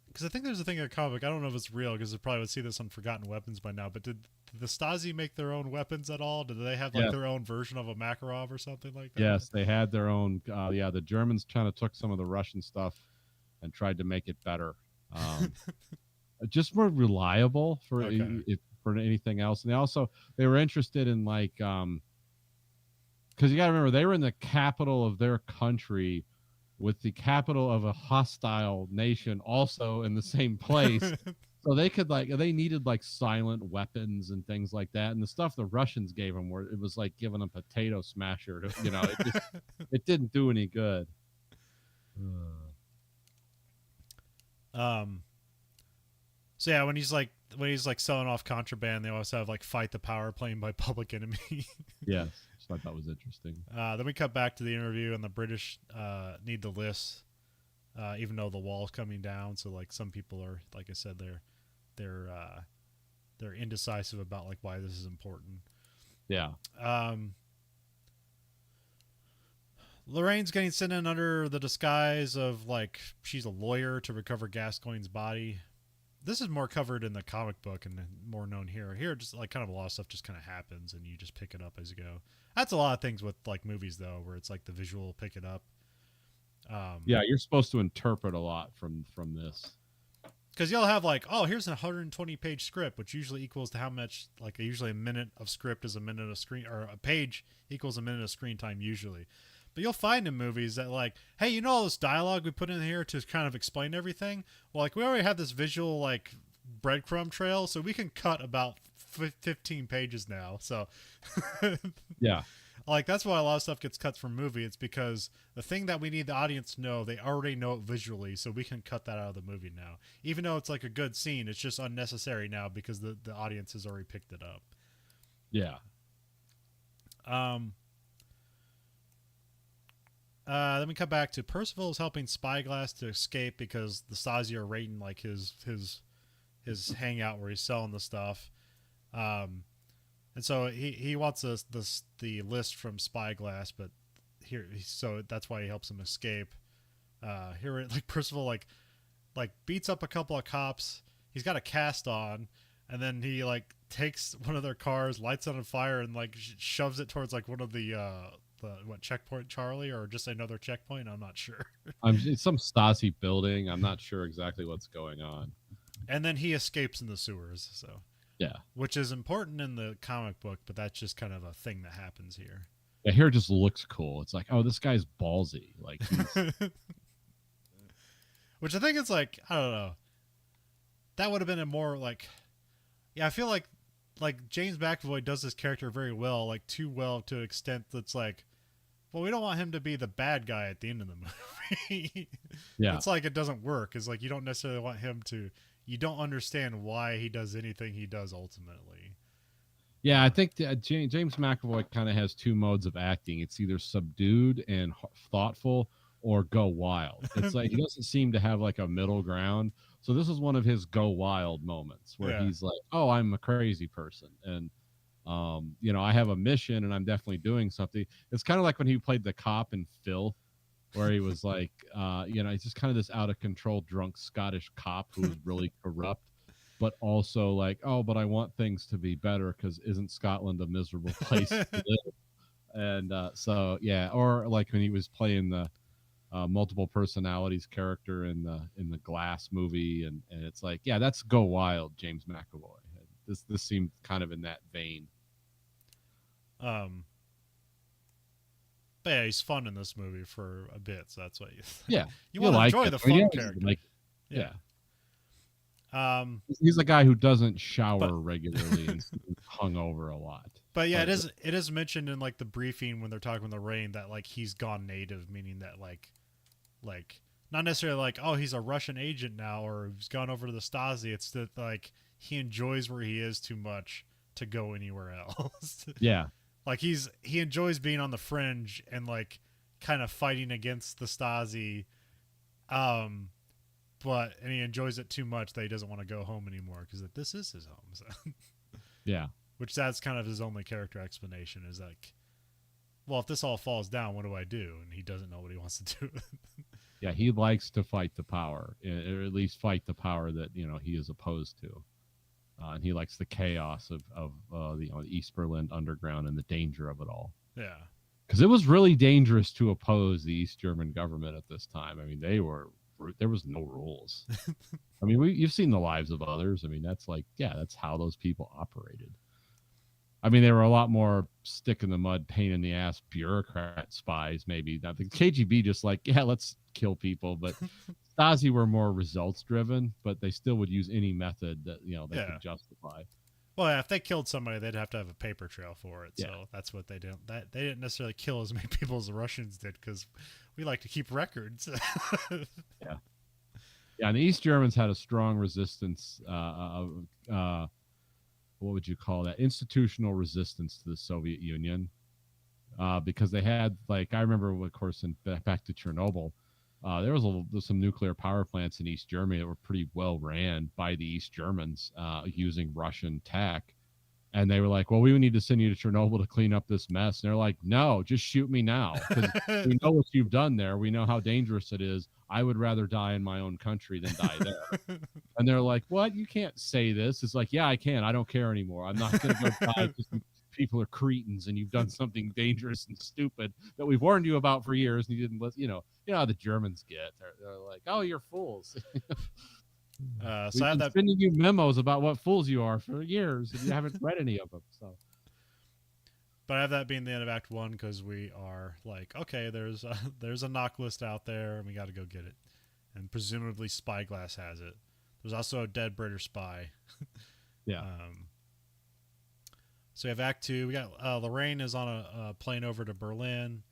S2: because I think there's a thing in a comic. I don't know if it's real because I probably would see this on Forgotten Weapons by now. But did the Stasi make their own weapons at all? Did they have like their own version of a Makarov or something like that?
S1: Yes, they had their own. The Germans kind of took some of the Russian stuff and tried to make it better, just more reliable for for anything else. And they were interested in like because you got to remember they were in the capital of their country with the capital of a hostile nation also in the same place. So they could they needed like silent weapons and things like that. And the stuff the Russians gave them it was like giving a potato smasher to, it didn't do any good.
S2: So yeah, when he's like selling off contraband, they also have like Fight the Power playing by Public Enemy.
S1: Yes. I thought that was interesting.
S2: Then we cut back to the interview, and the British need the list, even though the wall's coming down. So like some people are, like I said, they're indecisive about like why this is important.
S1: Yeah.
S2: Lorraine's getting sent in under the disguise of like she's a lawyer to recover Gascoigne's body. This is more covered in the comic book and more known here. Here, just like kind of a lot of stuff just kind of happens and you just pick it up as you go. That's a lot of things with like movies though, where it's like the visual pick it up.
S1: Yeah, you're supposed to interpret a lot from this.
S2: Because you'll have like, oh, here's a 120-page script, which usually equals to how much, like usually a minute of script is a minute of screen, or a page equals a minute of screen time usually. But you'll find in movies that like, hey, you know all this dialogue we put in here to kind of explain everything? Well, like we already have this visual like breadcrumb trail, so we can cut about 15 pages now. So
S1: yeah.
S2: Like that's why a lot of stuff gets cut from movie. It's because the thing that we need the audience to know, they already know it visually, so we can cut that out of the movie now. Even though it's like a good scene, it's just unnecessary now because the audience has already picked it up.
S1: Yeah.
S2: Then we come back to Percival is helping Spyglass to escape because the Stasi are raiding like his hangout where he's selling the stuff. And so he wants the list from Spyglass, but so that's why he helps him escape. Here, like Percival, like beats up a couple of cops. He's got a cast on, and then he like takes one of their cars, lights it on fire, and like shoves it towards like one of the checkpoint Charlie or just another checkpoint. I'm not sure.
S1: It's some Stasi building. I'm not sure exactly what's going on.
S2: And then he escapes in the sewers. So.
S1: Yeah.
S2: Which is important in the comic book, but that's just kind of a thing that happens here.
S1: Yeah, here it just looks cool. It's like, oh, this guy's ballsy. Like,
S2: which I think it's like, I don't know. That would have been a more like, yeah, I feel like James McAvoy does this character very well, like too well to an extent that's like, well, we don't want him to be the bad guy at the end of the movie.
S1: Yeah.
S2: It's like it doesn't work. It's like you don't necessarily want him to. You don't understand why he does anything he does ultimately.
S1: Yeah, I think James McAvoy kind of has two modes of acting. It's either subdued and thoughtful or go wild. It's like he doesn't seem to have like a middle ground. So this is one of his go wild moments where he's like, oh, I'm a crazy person. And, I have a mission and I'm definitely doing something. It's kind of like when he played the cop in Phil, where he was like, he's just kind of this out of control, drunk Scottish cop who's really corrupt, but also like, oh, but I want things to be better because isn't Scotland a miserable place to live? And or like when he was playing the multiple personalities character in the Glass movie, and it's like, yeah, that's go wild, James McAvoy. This seemed kind of in that vein.
S2: But yeah, he's fun in this movie for a bit, so that's why you
S1: want
S2: to enjoy the fun character.
S1: Yeah. He's a guy who doesn't shower regularly and hung over a lot.
S2: But yeah, it is mentioned in like the briefing when they're talking with Lorraine that like he's gone native, meaning that like not necessarily like, oh, he's a Russian agent now or he's gone over to the Stasi. It's that like he enjoys where he is too much to go anywhere else.
S1: Yeah.
S2: Like he enjoys being on the fringe and like kind of fighting against the Stasi, and he enjoys it too much that he doesn't want to go home anymore because this is his home. So.
S1: Yeah,
S2: which that's kind of his only character explanation is like, well, if this all falls down, what do I do? And he doesn't know what he wants to do.
S1: Yeah, he likes to fight the power, or at least fight the power that he is opposed to, and he likes the chaos of East Berlin underground and the danger of it all.
S2: Yeah,
S1: because it was really dangerous to oppose the East German government at this time. I mean, there was no rules. I mean, you've seen the lives of others. I mean, that's how those people operated. I mean, they were a lot more stick in the mud, pain in the ass bureaucrat spies, maybe. Now, the KGB just let's kill people. But Stasi were more results driven, but they still would use any method that, they could justify.
S2: Well, yeah, if they killed somebody, they'd have to have a paper trail for it. Yeah. So that's what they did. They didn't necessarily kill as many people as the Russians did because we like to keep records.
S1: Yeah. Yeah, and the East Germans had a strong resistance what would you call that? Institutional resistance to the Soviet Union, because they had, I remember, of course, back to Chernobyl, there was some nuclear power plants in East Germany that were pretty well ran by the East Germans using Russian tech. And they were like, well, we need to send you to Chernobyl to clean up this mess. And they're like, no, just shoot me now. Because we know what you've done there. We know how dangerous it is. I would rather die in my own country than die there. And they're like, what? You can't say this. It's like, yeah, I can. I don't care anymore. I'm not going to go die because people are cretins and you've done something dangerous and stupid that we've warned you about for years. And you didn't listen. You know how the Germans get. They're like, oh, you're fools. We've been sending you memos about what fools you are for years, and you haven't read any of them. So,
S2: but I have that being the end of Act 1 because we are like, okay, there's a knock list out there, and we got to go get it, and presumably Spyglass has it. There's also a dead British spy.
S1: Yeah.
S2: So we have Act 2. We got Lorraine is on a plane over to Berlin.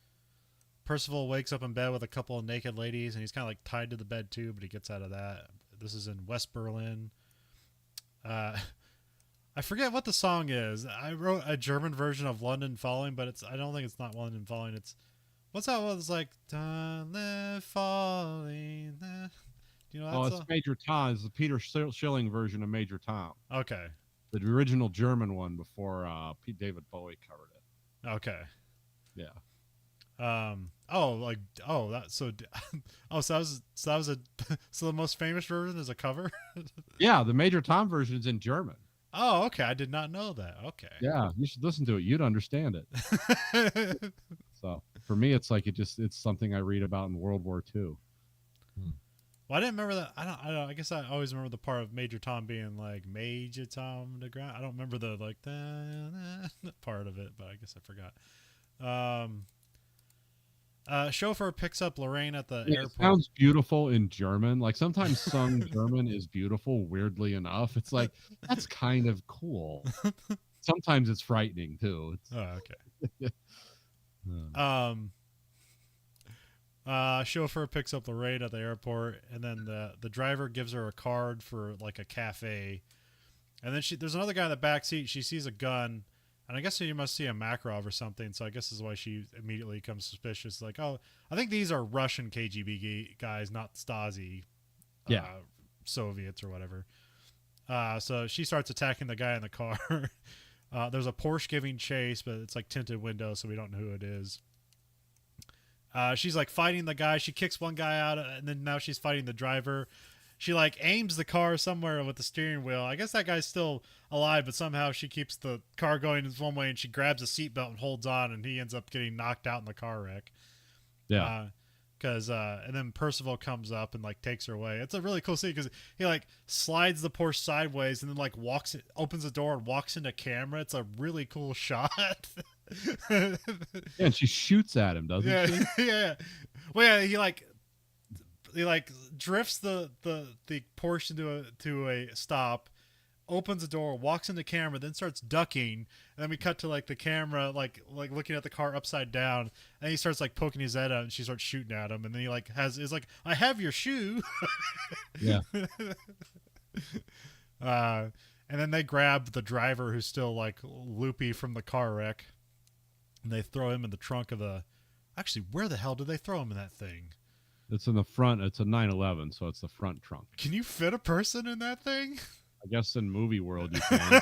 S2: Percival wakes up in bed with a couple of naked ladies, and he's kind of tied to the bed too, but he gets out of that. This is in West Berlin. I forget what the song is. I wrote a German version of London Falling, but I don't think it's not London Falling. What's that one? It's like London Falling. Do you know that song?
S1: It's Major Tom. It's the Peter Schilling version of Major Tom.
S2: Okay.
S1: The original German one before David Bowie covered it.
S2: Okay.
S1: Yeah.
S2: So the most famous version is a cover.
S1: Yeah, the Major Tom version is in German.
S2: Oh, okay. I did not know that. Okay.
S1: Yeah, you should listen to it. You'd understand it. So for me, it's it's something I read about in World War II.
S2: Well, I didn't remember that. I don't. I guess I always remember the part of Major Tom being like Major Tom the ground. I don't remember the part of it, but I guess I forgot. Chauffeur picks up Lorraine at the airport. It
S1: sounds beautiful in German. Sometimes sung German is beautiful, weirdly enough. It's that's kind of cool. Sometimes it's frightening too.
S2: Chauffeur picks up Lorraine at the airport, and then the driver gives her a card for a cafe. And then there's another guy in the back seat. She sees a gun. And I guess you must see a Makarov or something, so I guess this is why she immediately becomes suspicious. Oh, I think these are Russian KGB guys, not Stasi, Soviets or whatever. So she starts attacking the guy in the car. There's a Porsche giving chase, but it's tinted windows, so we don't know who it is. She's fighting the guy. She kicks one guy out, and then now she's fighting the driver. She aims the car somewhere with the steering wheel. I guess that guy's still alive, but somehow she keeps the car going in one way, and she grabs a seatbelt and holds on, and he ends up getting knocked out in the car wreck.
S1: Yeah.
S2: And then Percival comes up and takes her away. It's a really cool scene because he slides the Porsche sideways and then opens the door and walks into camera. It's a really cool shot.
S1: Yeah, and she shoots at him, doesn't she?
S2: Yeah. Well, yeah, he drifts the Porsche to a stop, opens the door, walks in the camera, then starts ducking, and then we cut to the camera looking at the car upside down, and he starts poking his head out, and she starts shooting at him, and then he is I have your shoe.
S1: Yeah.
S2: And then they grab the driver who's still loopy from the car wreck, and they throw him in the trunk of the. Actually, where the hell did they throw him in that thing?
S1: It's in the front. It's a 911, so it's the front trunk.
S2: Can you fit a person in that thing?
S1: I guess in movie world you can.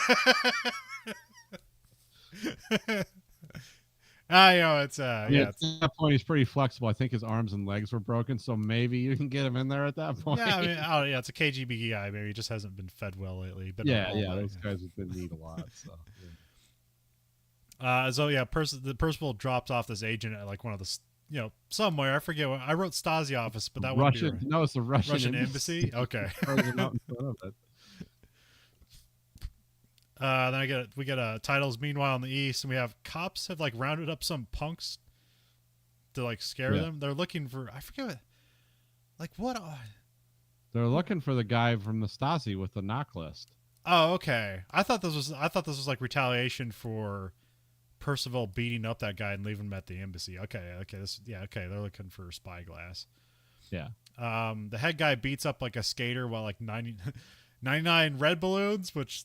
S2: I know it's
S1: I mean, at that point he's pretty flexible. I think his arms and legs were broken, so maybe you can get him in there at that point.
S2: Yeah, I mean, oh yeah, it's a KGB guy. Maybe he just hasn't been fed well lately. But
S1: those guys have been need a lot. So.
S2: The Percival drops off this agent at like one of the somewhere. I forget what I wrote. Stasi office, but that would be right.
S1: No, it's the Russian
S2: embassy. Okay. Then we get titles. Meanwhile, in the east, and we have cops have like rounded up some punks to like scare them. They're looking for I forget what, like what.
S1: They're looking for the guy from the Stasi with the knock list.
S2: Oh, okay. I thought this was like retaliation for Percival beating up that guy and leaving him at the embassy. Okay. They're looking for spyglass.
S1: Yeah.
S2: The head guy beats up like a skater while like 99 red balloons, which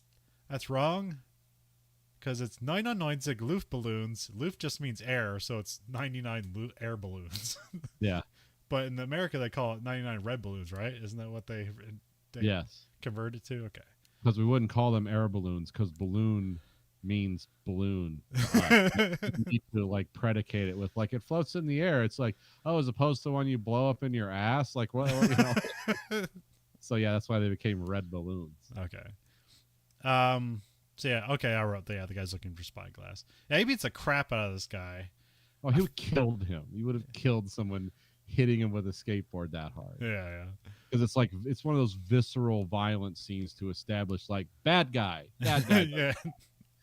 S2: that's wrong. Because it's 999 Luftballons. Luft just means air, so it's 99 air balloons.
S1: Yeah.
S2: But in America, they call it 99 red balloons, right? Isn't that what they
S1: yes.
S2: converted to? Okay.
S1: Because we wouldn't call them air balloons, because balloon means balloon. You need to like predicate it with like it floats in the air. It's like, oh, as opposed to when you blow up in your ass, like what? So yeah, that's why they became red balloons.
S2: Okay. So yeah, okay. I wrote the guy's looking for spyglass. Yeah, he beats the crap out of this guy.
S1: Oh, he killed him. He would have killed someone hitting him with a skateboard that hard.
S2: Yeah.
S1: Because it's one of those visceral, violent scenes to establish like bad guy.
S2: Yeah.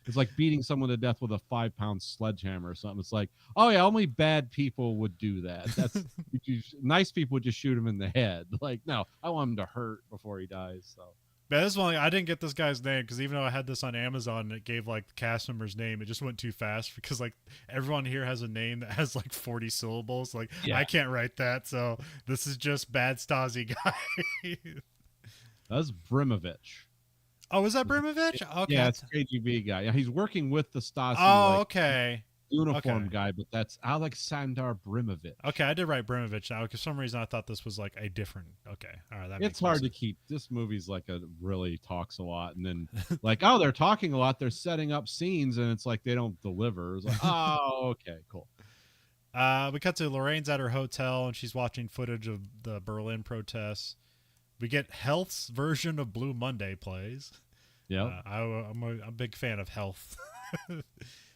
S1: It's like beating someone to death with a 5-pound sledgehammer or something. It's like, oh yeah, only bad people would do that. That's nice people would just shoot him in the head. Like, no, I want him to hurt before he dies. So.
S2: But this one, I didn't get this guy's name because even though I had this on Amazon and it gave like the cast member's name, it just went too fast because like everyone here has a name that has like 40 syllables. Like I can't write that, so this is just bad Stasi guy.
S1: That's Brimovich.
S2: Oh, is that Brimovich? Okay.
S1: Yeah, it's KGB guy. Yeah, he's working with the Stasi.
S2: Oh, okay.
S1: Uniform guy, but that's Alexander Brimovich.
S2: Okay, I did write Brimovich now. For some reason, I thought this was like a different. Okay, all right.
S1: It's hard to keep. This movie's like really talks a lot, and then like, oh, they're talking a lot. They're setting up scenes, and it's like they don't deliver. It's like, oh, okay, cool.
S2: We cut to Lorraine's at her hotel, and she's watching footage of the Berlin protests. We get Health's version of Blue Monday plays.
S1: Yeah,
S2: I'm a big fan of Health.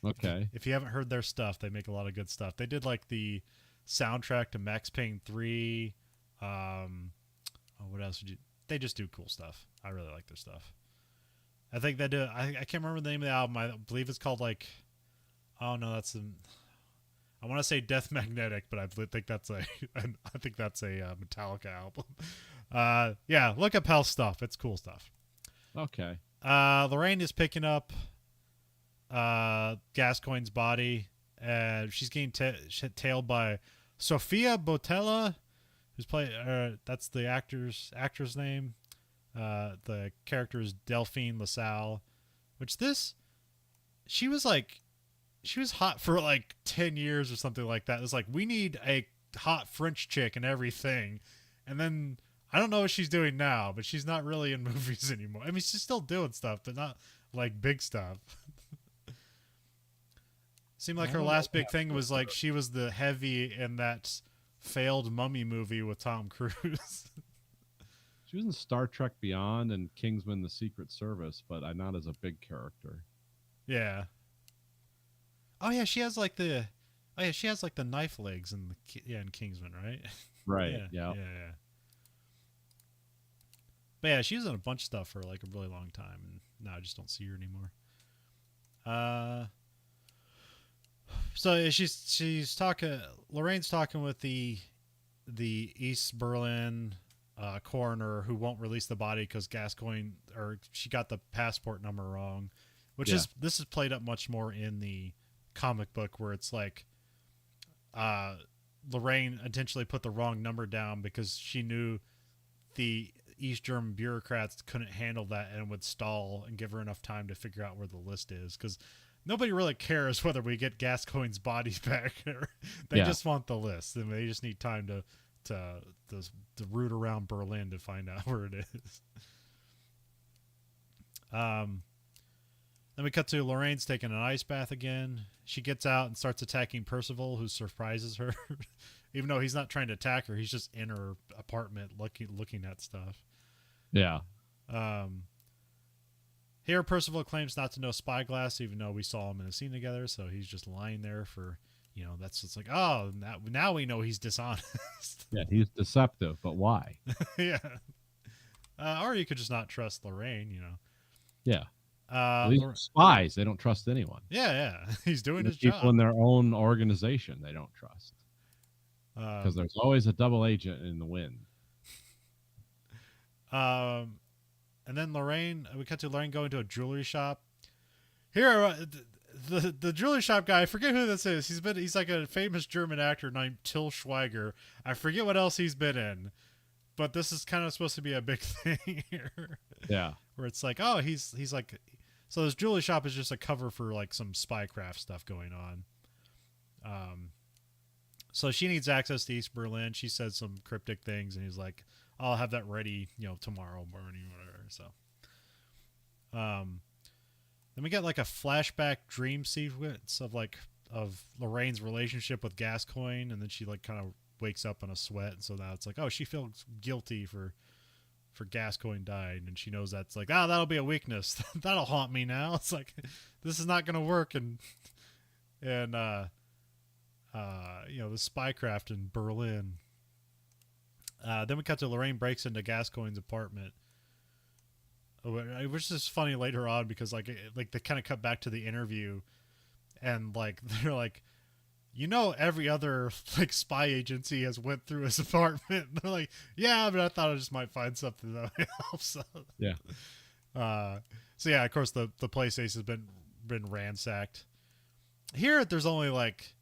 S1: Okay.
S2: If you haven't heard their stuff, they make a lot of good stuff. They did like the soundtrack to Max Payne 3. What else did you? They just do cool stuff. I really like their stuff. I think they do. I can't remember the name of the album. I believe it's called like. Oh no, that's the. I want to say Death Magnetic, but I think that's a. I think that's a Metallica album. Yeah, look up Health stuff. It's cool stuff.
S1: Okay.
S2: Lorraine is picking up Gascoigne's body, and she's getting tailed by Sofia Botella, who's playing. That's the actor's name. The character is Delphine LaSalle, which she was hot for like 10 years or something like that. It's like, we need a hot French chick and everything, and then I don't know what she's doing now, but she's not really in movies anymore. I mean, she's still doing stuff, but not like big stuff. Seemed like her last big thing was like she was the heavy in that failed mummy movie with Tom Cruise.
S1: She was in Star Trek Beyond and Kingsman: The Secret Service, but not as a big character.
S2: Yeah. Oh yeah, she has like the knife legs in in Kingsman, right?
S1: Right. Yeah.
S2: But yeah, she was in a bunch of stuff for like a really long time, and now I just don't see her anymore. So she's talking. Lorraine's talking with the East Berlin coroner who won't release the body because Gascoigne, or she got the passport number wrong, which this is played up much more in the comic book, where it's like Lorraine intentionally put the wrong number down because she knew the East German bureaucrats couldn't handle that and would stall and give her enough time to figure out where the list is, because nobody really cares whether we get Gascoigne's bodies back. They just want the list, and they just need time to root around Berlin to find out where it is. Then we cut to Lorraine's taking an ice bath again. She gets out and starts attacking Percival, who surprises her. Even though he's not trying to attack her, he's just in her apartment looking at stuff.
S1: Yeah.
S2: Here, Percival claims not to know Spyglass, even though we saw him in a scene together. So he's just lying there for, that's just like, oh, now we know he's dishonest.
S1: Yeah, he's deceptive, but why?
S2: Yeah. Or you could just not trust Lorraine,
S1: Yeah. These spies, they don't trust anyone.
S2: Yeah. He's doing his
S1: people
S2: job.
S1: in their own organization, they don't trust. Because there's always a double agent in the wind.
S2: And then we cut to Lorraine going to a jewelry shop. Here, the jewelry shop guy, I forget who this is. He's like a famous German actor named Till Schweiger. I forget what else he's been in, but this is kind of supposed to be a big thing here.
S1: Yeah,
S2: where it's like, oh, he's like, so this jewelry shop is just a cover for like some spycraft stuff going on. So she needs access to East Berlin. She says some cryptic things, and he's like, I'll have that ready, tomorrow morning, whatever. So, then we get like a flashback dream sequence of Lorraine's relationship with Gascoigne, and then she like kind of wakes up in a sweat, and so now it's like, oh, she feels guilty for Gascoigne dying, and she knows that's like, that'll be a weakness. That'll haunt me now. It's like, this is not gonna work, and the spycraft in Berlin. Then we cut to Lorraine breaks into Gascoigne's apartment, which is funny later on because like they kind of cut back to the interview, and like they're like, every other like spy agency has went through his apartment. And they're like, yeah, but I thought I just might find something that would help. So
S1: yeah.
S2: So yeah, of course the PlayStation has been ransacked. Here, there's only like,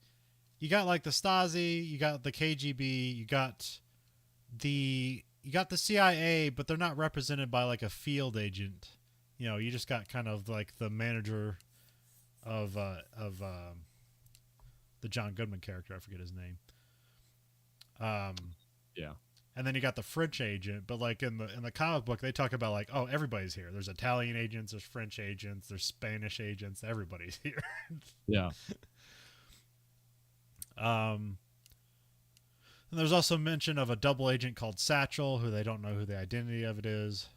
S2: you got like the Stasi, you got the KGB, you got the CIA, but they're not represented by like a field agent. You just got kind of like the manager of the John Goodman character. I forget his name.
S1: Yeah.
S2: And then you got the French agent, but like in the comic book, they talk about like, oh, everybody's here. There's Italian agents, there's French agents, there's Spanish agents. Everybody's here.
S1: Yeah.
S2: And there's also mention of a double agent called Satchel, who they don't know who the identity of it is.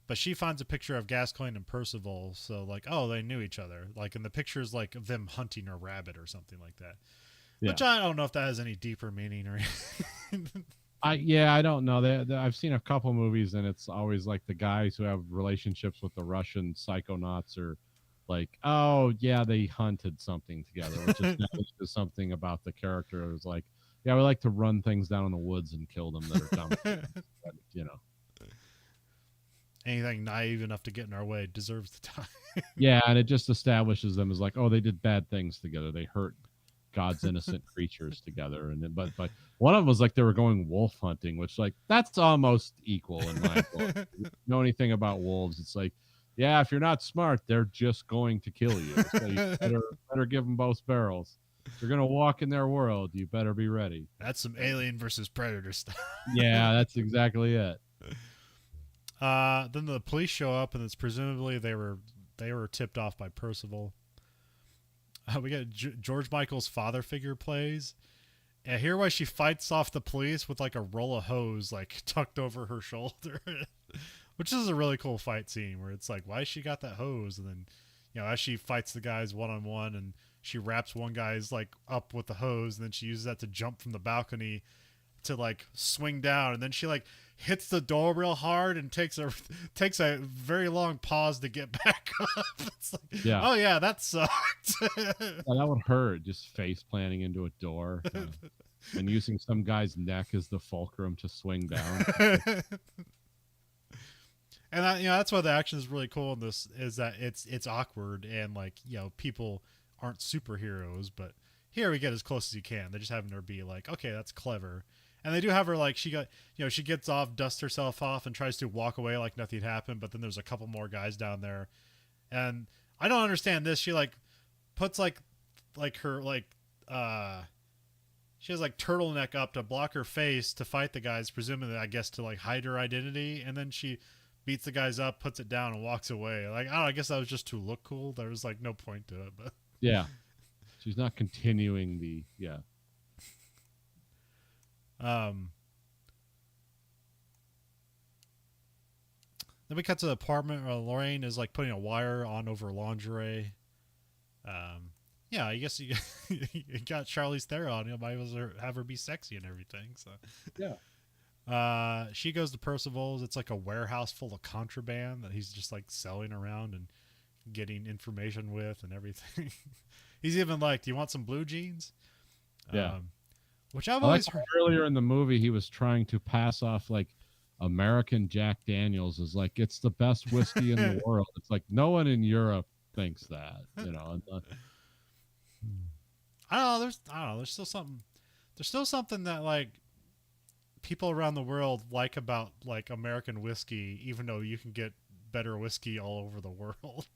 S2: But she finds a picture of Gascoigne and Percival, so like, oh, they knew each other. Like, in the picture's like of them hunting a rabbit or something like that. Yeah. Which I don't know if that has any deeper meaning or anything.
S1: I don't know. I've seen a couple movies, and it's always like the guys who have relationships with the Russian psychonauts are like, oh yeah, they hunted something together, which is something about the character. It was like, yeah, we like to run things down in the woods and kill them that are dumb.
S2: Anything naive enough to get in our way deserves the time.
S1: Yeah, and it just establishes them as like, oh, they did bad things together. They hurt God's innocent creatures together, and then, but one of them was like they were going wolf hunting, which like that's almost equal in my book. If you know anything about wolves, it's like, yeah, if you're not smart, they're just going to kill you. So you better give them both barrels. If you're gonna walk in their world, you better be ready.
S2: That's some Alien versus Predator stuff.
S1: Yeah, that's exactly it.
S2: Then the police show up, and it's presumably they were tipped off by Percival. We got George Michael's father figure plays. And here, why she fights off the police with like a roll of hose like tucked over her shoulder. Which is a really cool fight scene where it's like, why she got that hose? And then, as she fights the guys one-on-one, and she wraps one guy's like up with the hose, and then she uses that to jump from the balcony to like swing down, and then she like hits the door real hard and takes a very long pause to get back up. It's like, yeah. Oh yeah, that sucked.
S1: Yeah, that would hurt, just face planting into a door and using some guy's neck as the fulcrum to swing down.
S2: And that's why the action is really cool in this, is that it's awkward, and like, people aren't superheroes, but here we get as close as you can. They're just having her be like, okay, that's clever. And they do have her like, she gets off, dusts herself off, and tries to walk away like nothing happened, but then there's a couple more guys down there. And I don't understand this. She like puts like her like she has like turtleneck up to block her face to fight the guys, presumably I guess to like hide her identity, and then she beats the guys up, puts it down, and walks away. Like, I don't know, I guess that was just to look cool. There was like no point to it, but
S1: yeah, she's not continuing the
S2: um. Then we cut to the apartment where Lorraine is like putting a wire on over lingerie. Yeah, I guess you got Charlize Theron. You might as well have her be sexy and everything. So
S1: yeah.
S2: She goes to Percival's. It's like a warehouse full of contraband that he's just like selling around and getting information with and everything. He's even like, "Do you want some blue jeans?"
S1: Yeah.
S2: Which I've always heard.
S1: Earlier in the movie, he was trying to pass off like American Jack Daniels is like it's the best whiskey in the world. It's like no one in Europe thinks that, you know.
S2: I don't know. There's still something. There's still something that like people around the world like about like American whiskey, even though you can get better whiskey all over the world.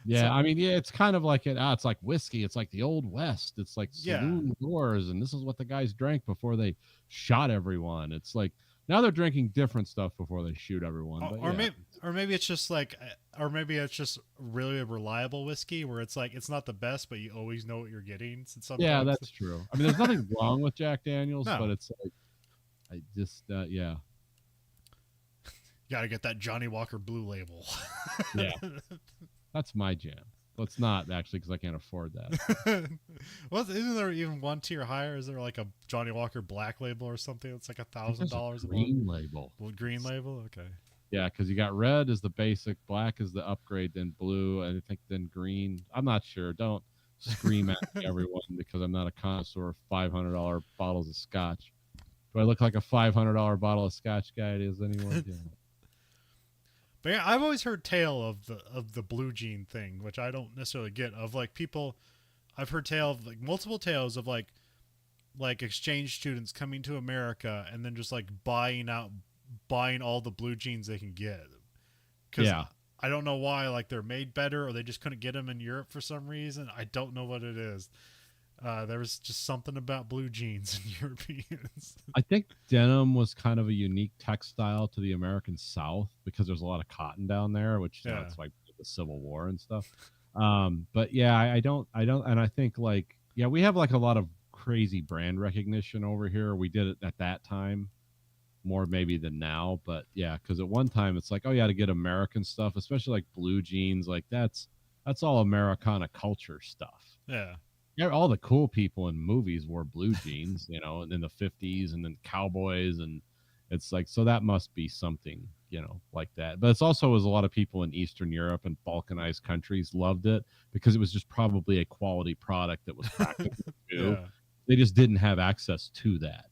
S1: Yeah, so, I mean, yeah, it's kind of like it's like whiskey. It's like the old West. It's like saloon doors, and this is what the guys drank before they shot everyone. It's like now they're drinking different stuff before they shoot everyone. But
S2: maybe it's just like, or maybe it's just really a reliable whiskey where it's like it's not the best, but you always know what you're getting.
S1: Yeah, that's true. I mean, there's nothing wrong with Jack Daniels, but it's like I just yeah.
S2: You gotta get that Johnny Walker Blue Label.
S1: Yeah. That's my jam. Well, it's not actually because I can't afford that.
S2: Well, isn't there even one tier higher? Is there like a Johnny Walker Black Label or something? It's like $1,000
S1: green label.
S2: Well, green label, okay.
S1: Yeah, because you got red is the basic, black is the upgrade, then blue, and I think then green. I'm not sure. Don't scream at me, everyone, because I'm not a connoisseur of $500 bottles of scotch. Do I look like a $500 bottle of scotch guy? It is anyone? Yeah.
S2: But yeah, I've always heard tale of the blue jean thing, which I don't necessarily get. Of like people, I've heard tale of like multiple tales of like exchange students coming to America and then just like buying all the blue jeans they can get. Because I don't know why, like they're made better or they just couldn't get them in Europe for some reason. I don't know what it is. There was just something about blue jeans and Europeans.
S1: I think denim was kind of a unique textile to the American South because there's a lot of cotton down there, which it's like the Civil War and stuff. But yeah, I don't, and I think like we have like a lot of crazy brand recognition over here. We did it at that time more maybe than now, but yeah, because at one time it's like, oh yeah, to get American stuff, especially like blue jeans, like that's all Americana culture stuff. Yeah, all the cool people in movies wore blue jeans, you know, in the 50s, and then cowboys, and it's like, so that must be something, you know, like that. But it's also as a lot of people in Eastern Europe and Balkanized countries loved it because it was just probably a quality product that was practical too. They just didn't have access to that.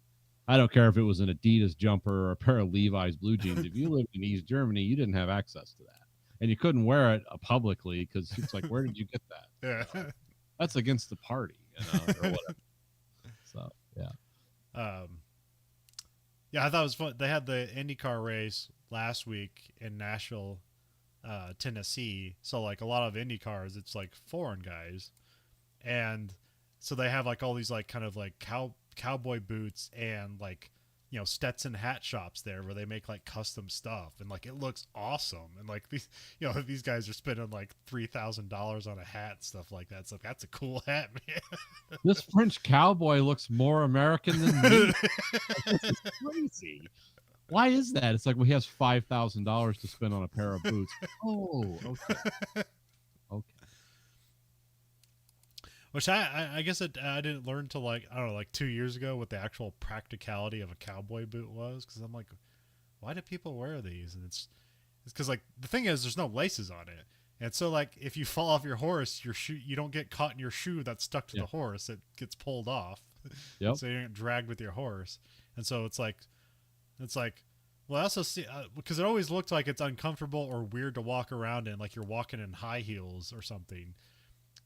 S1: I don't care if it was an Adidas jumper or a pair of Levi's blue jeans. If you lived in East Germany, you didn't have access to that, and you couldn't wear it publicly because it's like, where did you get that?
S2: Yeah.
S1: That's against the party, you know, or whatever. So
S2: yeah, I thought it was fun. They had the IndyCar race last week in Nashville, Tennessee. So like a lot of IndyCars, it's like foreign guys, and so they have like all these like kind of like cowboy boots and like, you know, Stetson hat shops there where they make like custom stuff, and like it looks awesome, and like these, you know, these guys are spending like $3,000 on a hat and stuff like that. It's like, that's a cool hat, man.
S1: This French cowboy looks more American than me. This is crazy. Why is that? It's like, well, he has $5,000 to spend on a pair of boots. Oh, okay.
S2: Which I guess I didn't learn till like, I don't know, like 2 years ago what the actual practicality of a cowboy boot was. Because I'm like, why do people wear these? And it's because like the thing is, there's no laces on it, and so like if you fall off your horse, your shoe, you don't get caught in your shoe that's stuck to the horse. It gets pulled off, so you don't get dragged with your horse. And so it's like, well, I also see because it always looked like it's uncomfortable or weird to walk around in, like you're walking in high heels or something,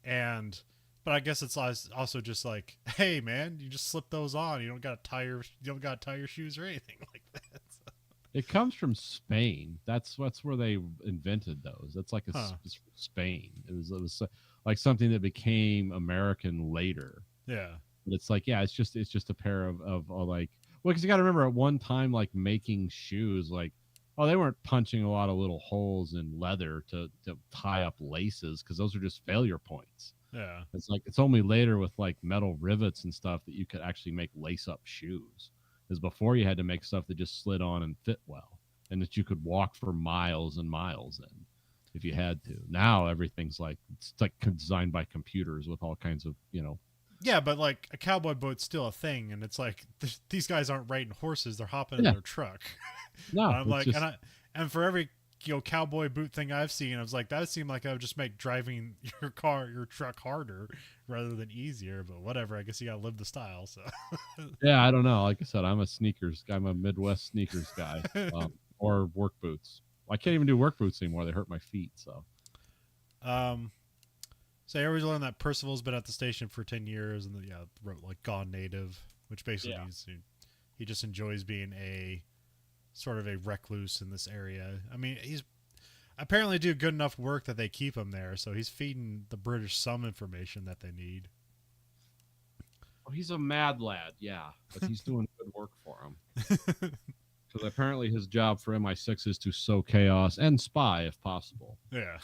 S2: But I guess it's also just like, hey man, you just slip those on. You don't got to tie your shoes or anything like that. So.
S1: It comes from Spain. That's where they invented those. That's like it's from Spain. It was like something that became American later.
S2: Yeah.
S1: But it's like, yeah, it's just a pair of like, well, because you got to remember at one time, like making shoes, like Oh, they weren't punching a lot of little holes in leather to tie up laces, because those are just failure points.
S2: Yeah.
S1: It's like it's only later with like metal rivets and stuff that you could actually make lace up shoes. Because before you had to make stuff that just slid on and fit well, and that you could walk for miles and miles in if you had to. Now everything's like it's like designed by computers with all kinds of, you know.
S2: Yeah, but like a cowboy boat's still a thing, and it's like these guys aren't riding horses; they're hopping in their truck.
S1: No,
S2: I'm like,
S1: just...
S2: and for every cowboy boot thing I've seen, I was like, that would seem like I would just make driving your truck harder rather than easier. But whatever, I guess you gotta live the style. So
S1: yeah, I don't know. Like I said, I'm a Midwest sneakers guy, or work boots. I can't even do work boots anymore. They hurt my feet. So,
S2: so I always learned that Percival's been at the station for 10 years, and wrote like Gone Native, which basically means he just enjoys being a sort of a recluse in this area. I mean, he's apparently do good enough work that they keep him there, so he's feeding the British some information that they need.
S1: Oh, he's a mad lad, yeah, but he's doing good work for him. Because apparently his job for MI6 is to sow chaos and spy if possible.
S2: Yeah.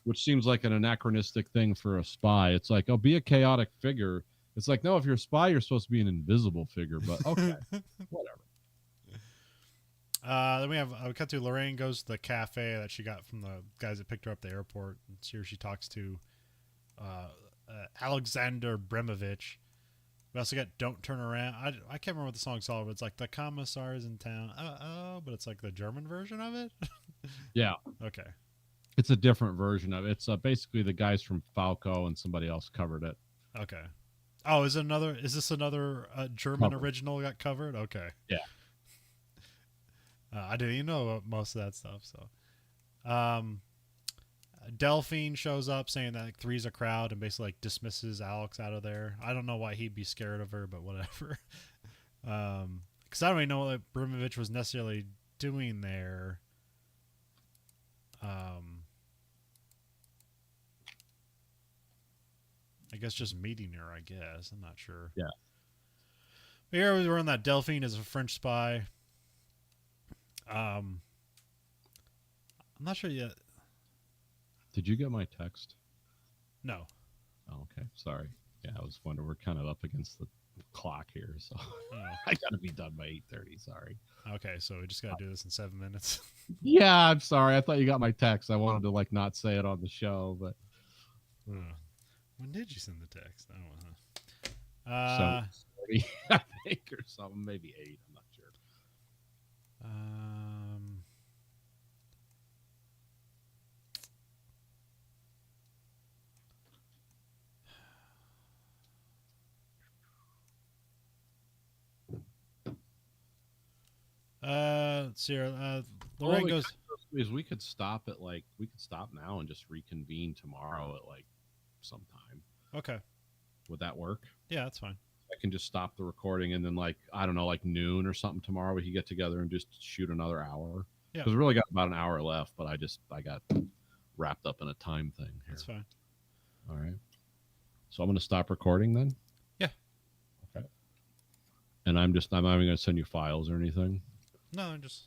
S1: Which seems like an anachronistic thing for a spy. It's like, oh, be a chaotic figure. It's like, no, if you're a spy, you're supposed to be an invisible figure, but okay, whatever.
S2: Then we cut to Lorraine goes to the cafe that she got from the guys that picked her up at the airport. And here she talks to Alexander Bremovich. We also got Don't Turn Around. I can't remember what the song's called, but it's like the commissar's in town. But it's like the German version of it?
S1: Yeah.
S2: Okay.
S1: It's a different version of it. It's basically the guys from Falco and somebody else covered it.
S2: Okay. Oh, is this another German original got covered? Okay.
S1: Yeah.
S2: I didn't even know about most of that stuff. So, Delphine shows up saying that like, three's a crowd and basically like dismisses Alex out of there. I don't know why he'd be scared of her, but whatever. Because I don't even know what Brimovich was necessarily doing there. I guess just meeting her, I guess. I'm not sure.
S1: Yeah.
S2: But here we were on that Delphine is a French spy. I'm not sure yet.
S1: Did you get my text?
S2: No.
S1: Oh, okay. Sorry. Yeah, I was wondering. We're kind of up against the clock here, so I got to be done by 8:30. Sorry.
S2: Okay, so we just got to do this in 7 minutes.
S1: Yeah, I'm sorry. I thought you got my text. I wanted to like not say it on the show, but
S2: when did you send the text? I don't know.
S1: 7:30, I think, or something. Maybe 8. I'm not sure.
S2: Let's see. Lorraine goes.
S1: Is we could stop now and just reconvene tomorrow at like sometime.
S2: Okay.
S1: Would that work?
S2: Yeah, that's fine.
S1: I can just stop the recording and then like I don't know, like noon or something tomorrow we can get together and just shoot another hour.
S2: Yeah.
S1: Because we really got about an hour left, but I got wrapped up in a time thing here.
S2: That's fine.
S1: All right. So I'm going to stop recording then.
S2: Yeah.
S1: Okay. And I'm not even going to send you files or anything.
S2: No, just